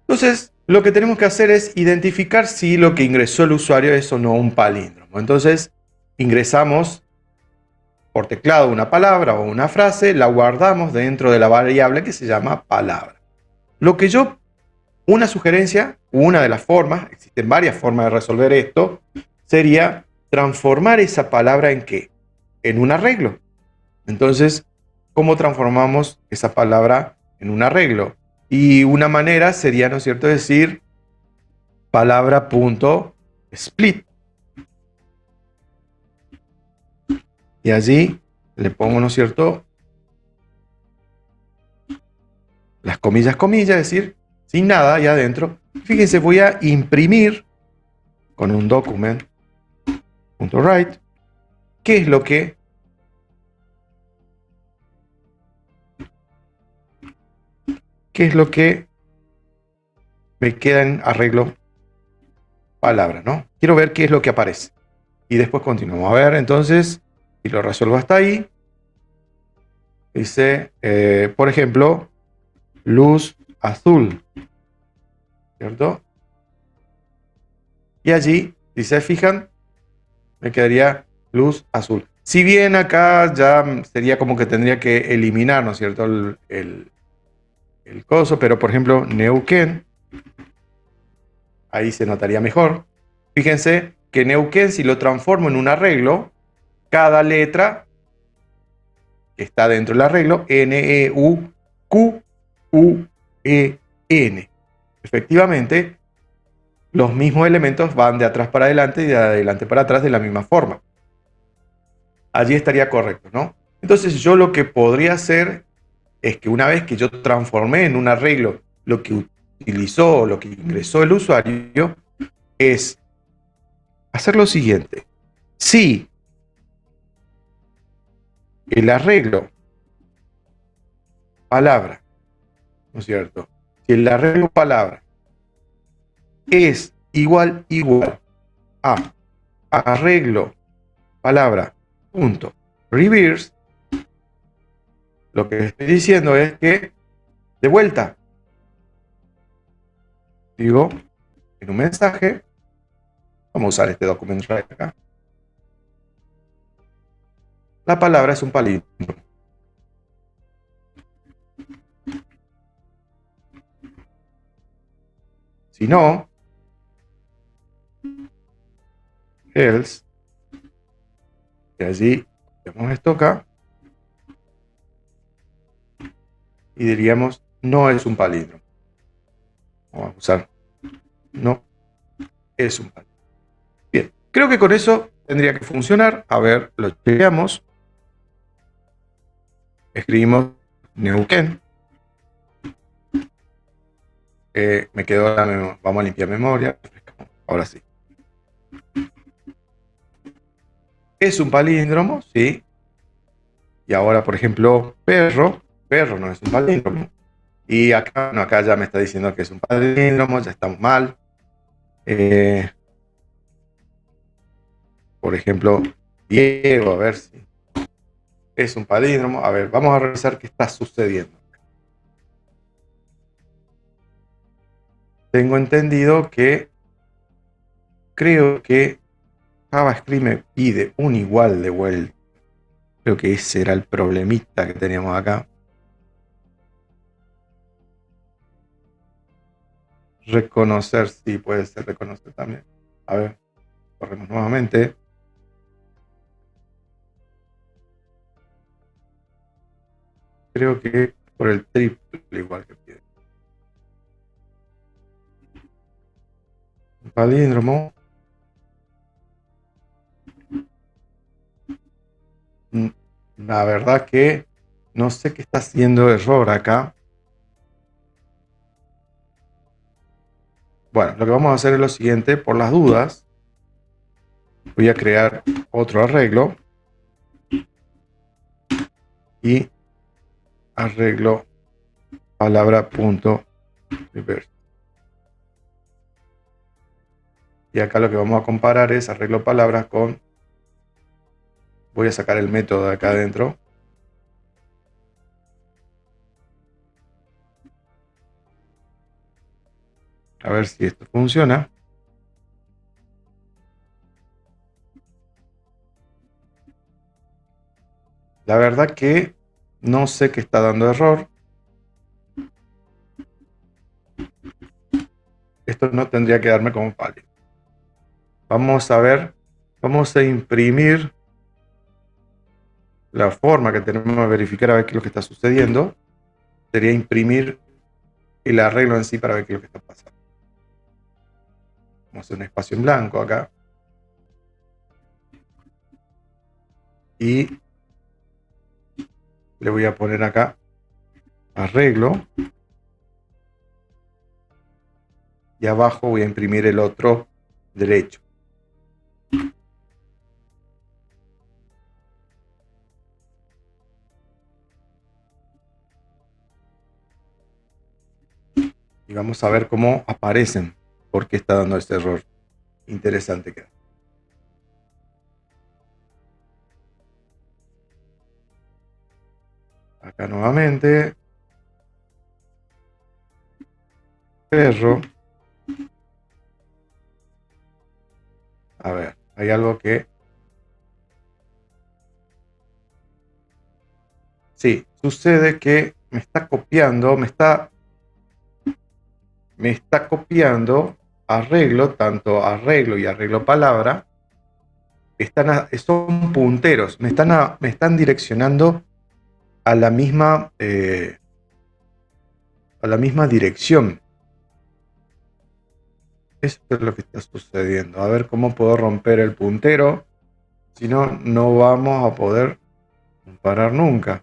entonces lo que tenemos que hacer es identificar si lo que ingresó el usuario es o no un palíndromo. Entonces ingresamos por teclado una palabra o una frase, la guardamos dentro de la variable que se llama palabra. Una sugerencia, una de las formas, existen varias formas de resolver esto, sería transformar esa palabra en ¿qué? En un arreglo. Entonces, ¿cómo transformamos esa palabra en un arreglo? Y una manera sería, ¿no es cierto?, decir palabra.split. Y allí le pongo, ¿no es cierto?, las comillas, comillas, es decir, sin nada ahí adentro. Fíjense, voy a imprimir con un document.write qué es lo que me queda en arreglo palabra, ¿no? Quiero ver qué es lo que aparece. Y después continuamos. A ver, entonces, si lo resuelvo hasta ahí, dice, por ejemplo, luz azul, ¿cierto? Y allí, si se fijan, me quedaría luz azul. Si bien acá ya sería como que tendría que eliminar, ¿no es cierto?, el coso, pero por ejemplo, Neuquén, ahí se notaría mejor. Fíjense que Neuquén, si lo transformo en un arreglo, cada letra que está dentro del arreglo, N-E-U-Q-U-E-N. Efectivamente, los mismos elementos van de atrás para adelante y de adelante para atrás de la misma forma. Allí estaría correcto, ¿no? Entonces yo lo que podría hacer es que una vez que yo transformé en un arreglo lo que utilizó, lo que ingresó el usuario, es hacer lo siguiente. Si el arreglo palabra, ¿no es cierto? Si el arreglo palabra es igual a arreglo palabra punto reverse, lo que estoy diciendo es que de vuelta digo en un mensaje, vamos a usar este documento acá, la palabra es un palíndromo. Si no, else, y allí tenemos esto acá, y diríamos no es un palíndromo. Vamos a usar no es un palíndromo. Bien, creo que con eso tendría que funcionar. A ver, lo chequeamos. Escribimos Neuquén. Me quedó la memoria. Vamos a limpiar memoria. Ahora sí. Es un palíndromo, sí. Y ahora, por ejemplo, perro. Perro no es un palíndromo. Y acá, no, acá ya me está diciendo que es un palíndromo. Ya estamos mal. Por ejemplo, Diego, a ver si es un palíndromo. A ver, vamos a revisar qué está sucediendo. Tengo entendido que creo que JavaScript me pide un igual de vuelta. Creo que ese era el problemita que teníamos acá. Reconocer, sí, puede ser reconocer también. A ver, corremos nuevamente. Creo que por el triple igual que pide. Palíndromo. La verdad que no sé qué está haciendo error acá. Bueno, lo que vamos a hacer es lo siguiente, por las dudas, voy a crear otro arreglo y arreglo palabra punto reverse. Y acá lo que vamos a comparar es arreglo palabras con, voy a sacar el método de acá adentro. A ver si esto funciona. La verdad que no sé qué está dando error. Esto no tendría que darme como válido. Vamos a ver, vamos a imprimir la forma que tenemos de verificar a ver qué es lo que está sucediendo. Sería imprimir el arreglo en sí para ver qué es lo que está pasando. Vamos a hacer un espacio en blanco acá. Y le voy a poner acá arreglo. Y abajo voy a imprimir el otro derecho. Y vamos a ver cómo aparecen. ¿Por qué está dando este error? Interesante que da. Acá nuevamente. Perro. A ver, hay algo que... Sí, sucede que me está copiando, me está copiando arreglo, tanto arreglo y arreglo palabra. Son punteros, me están direccionando a la misma dirección. Eso es lo que está sucediendo. A ver cómo puedo romper el puntero. Si no, no vamos a poder parar nunca.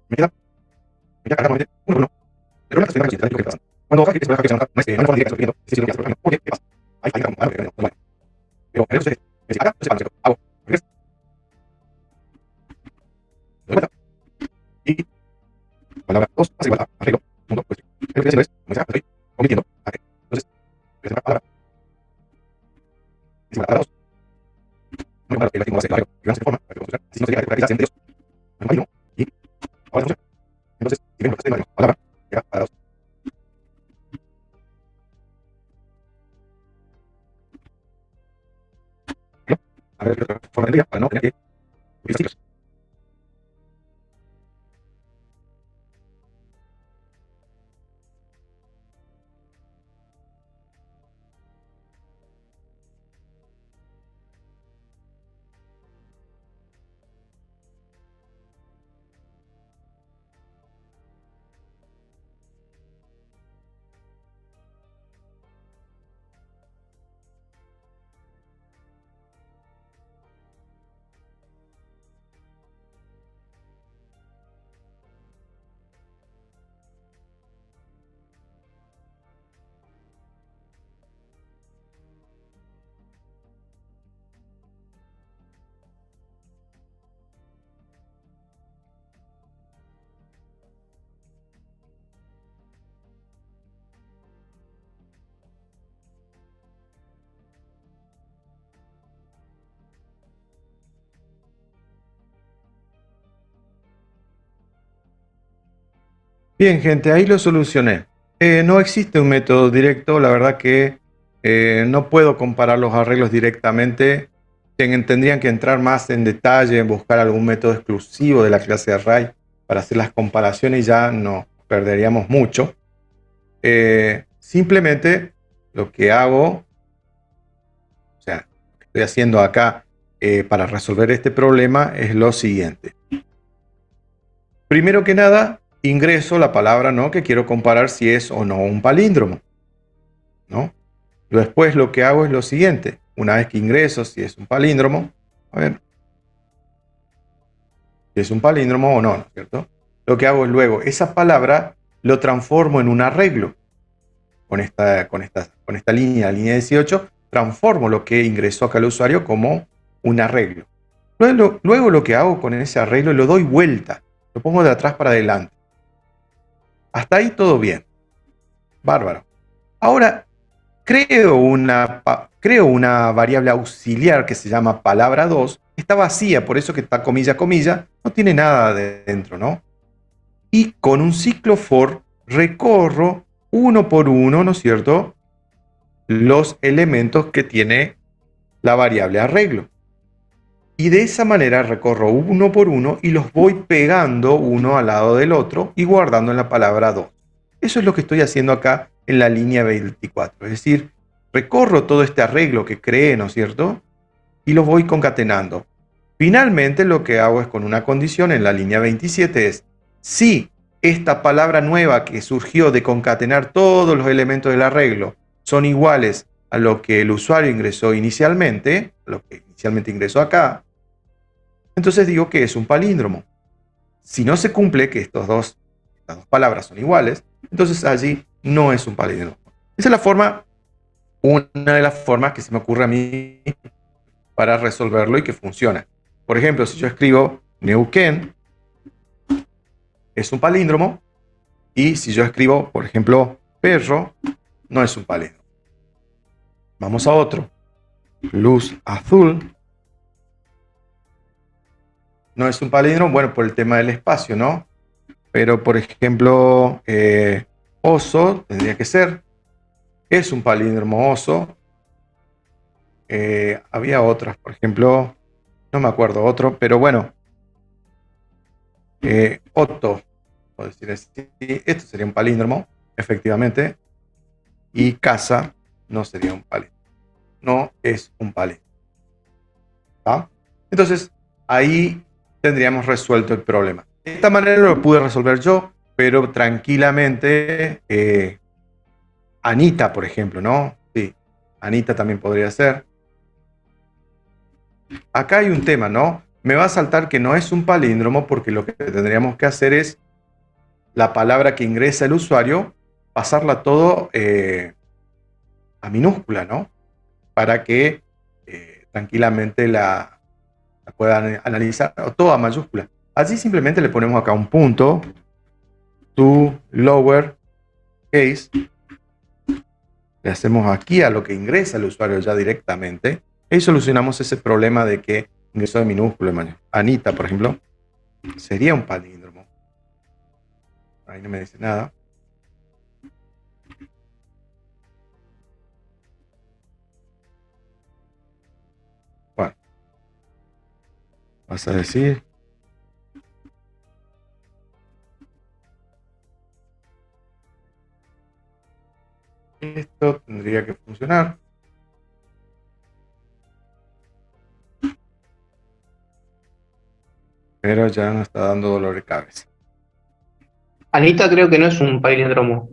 me queda nuevamente 1 por 1. El problema es que estoy en la cuando baja, que no es no es forma de que estoy escribiendo, es decir, porque ¿qué pasa? Ahí está como algo que no vale. Pero en eso es decir, acá no se hago, regreso, doy vuelta, y palabra 2 hace igual a arreglo, punto, pues. Lo que estoy haciendo es, como decía, estoy omitiendo arreglo. Entonces, la palabra es igual a 2. No me gusta que la base de arreglo, que vamos a forma, para que vamos a usar, así no sería que quizás sean de 2. No hay 1, y ahora funciona. Entonces, si ven lo que estoy haciendo, palabra, queda para 2. A ver qué otra forma de para no tener que utilizar siglos. Bien, gente, ahí lo solucioné. No existe un método directo, la verdad que no puedo comparar los arreglos directamente. Tendrían que entrar más en detalle, en buscar algún método exclusivo de la clase array para hacer las comparaciones y ya no perderíamos mucho. Simplemente lo que hago, o sea, lo que estoy haciendo acá para resolver este problema es lo siguiente. Primero que nada, ingreso la palabra no que quiero comparar si es o no un palíndromo, ¿no? Después lo que hago es lo siguiente. Una vez que ingreso si es un palíndromo, a ver si es un palíndromo o no, ¿no es cierto? Lo que hago es luego esa palabra lo transformo en un arreglo. Con esta línea 18, transformo lo que ingresó acá el usuario como un arreglo. Luego lo que hago con ese arreglo lo doy vuelta, lo pongo de atrás para adelante. Hasta ahí todo bien. Bárbaro. Ahora, creo una variable auxiliar que se llama palabra 2. Está vacía, por eso que está comilla, comilla. No tiene nada dentro, ¿no? Y con un ciclo for recorro uno por uno, ¿no es cierto?, los elementos que tiene la variable arreglo. Y de esa manera recorro uno por uno y los voy pegando uno al lado del otro y guardando en la palabra 2. Eso es lo que estoy haciendo acá en la línea 24. Es decir, recorro todo este arreglo que creé, ¿no es cierto?, y los voy concatenando. Finalmente lo que hago es con una condición en la línea 27 es, si esta palabra nueva que surgió de concatenar todos los elementos del arreglo son iguales a lo que el usuario ingresó inicialmente, lo que inicialmente ingresó acá, entonces digo que es un palíndromo. Si no se cumple que estas dos palabras son iguales, entonces allí no es un palíndromo. Esa es una de las formas que se me ocurre a mí para resolverlo y que funciona. Por ejemplo, si yo escribo Neuquén, es un palíndromo, y si yo escribo, por ejemplo, perro, no es un palíndromo. Vamos a otro. Luz azul. No es un palíndromo, bueno, por el tema del espacio, ¿no? Pero, por ejemplo, oso tendría que ser. Es un palíndromo oso. Había otras, por ejemplo, no me acuerdo otro, pero bueno. Otto, puedo decir así. Esto sería un palíndromo, efectivamente. Y casa no sería un palíndromo. No es un palíndromo. ¿Tá? Entonces, ahí tendríamos resuelto el problema. De esta manera lo pude resolver yo, pero tranquilamente Anita, por ejemplo, ¿no? Sí, Anita también podría ser. Acá hay un tema, ¿no? me va a saltar que no es un palíndromo porque lo que tendríamos que hacer es la palabra que ingresa el usuario, pasarla todo a minúscula, ¿no? Para que tranquilamente la puedan analizar, o todo a mayúscula. Así simplemente le ponemos acá un punto, to lower case, le hacemos aquí a lo que ingresa el usuario ya directamente, y solucionamos ese problema de que ingresó de minúsculo en mayúscula. Anita, por ejemplo, sería un palíndromo. Ahí no me dice nada. Bueno, vas a decir esto tendría que funcionar. Pero ya no está dando dolor de cabeza. Anita creo que no es un palíndromo.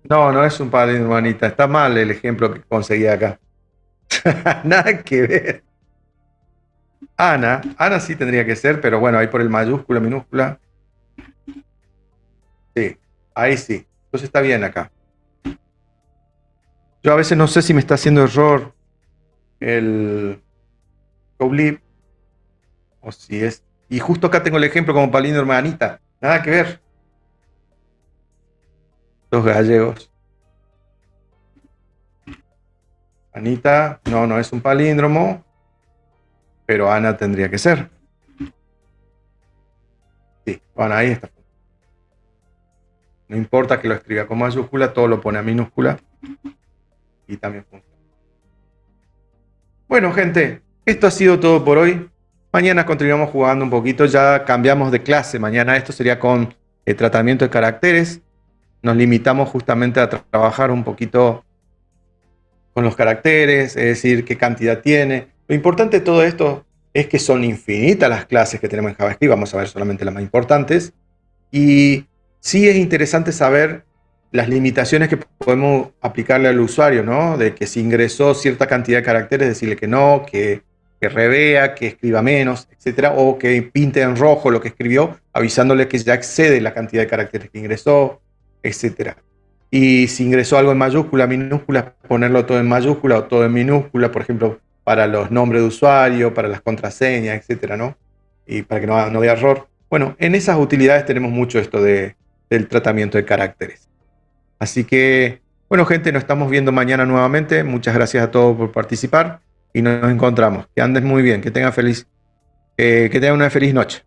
No, no es un palíndromo, Anita. Está mal el ejemplo que conseguí acá. Nada que ver. Ana sí tendría que ser, pero bueno, ahí por el mayúscula, minúscula. Sí, ahí sí. Entonces está bien acá. Yo a veces no sé si me está haciendo error el Coblib o si es. Y justo acá tengo el ejemplo como palíndromo de Anita. Nada que ver. Los gallegos. Anita, no es un palíndromo, pero Ana tendría que ser. Sí, bueno, ahí está. No importa que lo escriba con mayúscula, todo lo pone a minúscula y también funciona. Bueno, gente, esto ha sido todo por hoy. Mañana continuamos jugando un poquito, ya cambiamos de clase. Mañana esto sería con el tratamiento de caracteres. Nos limitamos justamente a trabajar un poquito con los caracteres, es decir, qué cantidad tiene. Lo importante de todo esto es que son infinitas las clases que tenemos en JavaScript. Vamos a ver solamente las más importantes. Y sí es interesante saber las limitaciones que podemos aplicarle al usuario, ¿no? De que si ingresó cierta cantidad de caracteres, decirle que no, que revea, que escriba menos, etcétera, o que pinte en rojo lo que escribió, avisándole que ya excede la cantidad de caracteres que ingresó, etcétera. Y si ingresó algo en mayúscula, minúscula, ponerlo todo en mayúscula o todo en minúscula, por ejemplo, para los nombres de usuario, para las contraseñas, etcétera, ¿no? Y para que no haya error. Bueno, en esas utilidades tenemos mucho esto del tratamiento de caracteres. Así que, bueno, gente, nos estamos viendo mañana nuevamente. Muchas gracias a todos por participar y nos encontramos. Que andes muy bien, que tengan una feliz noche.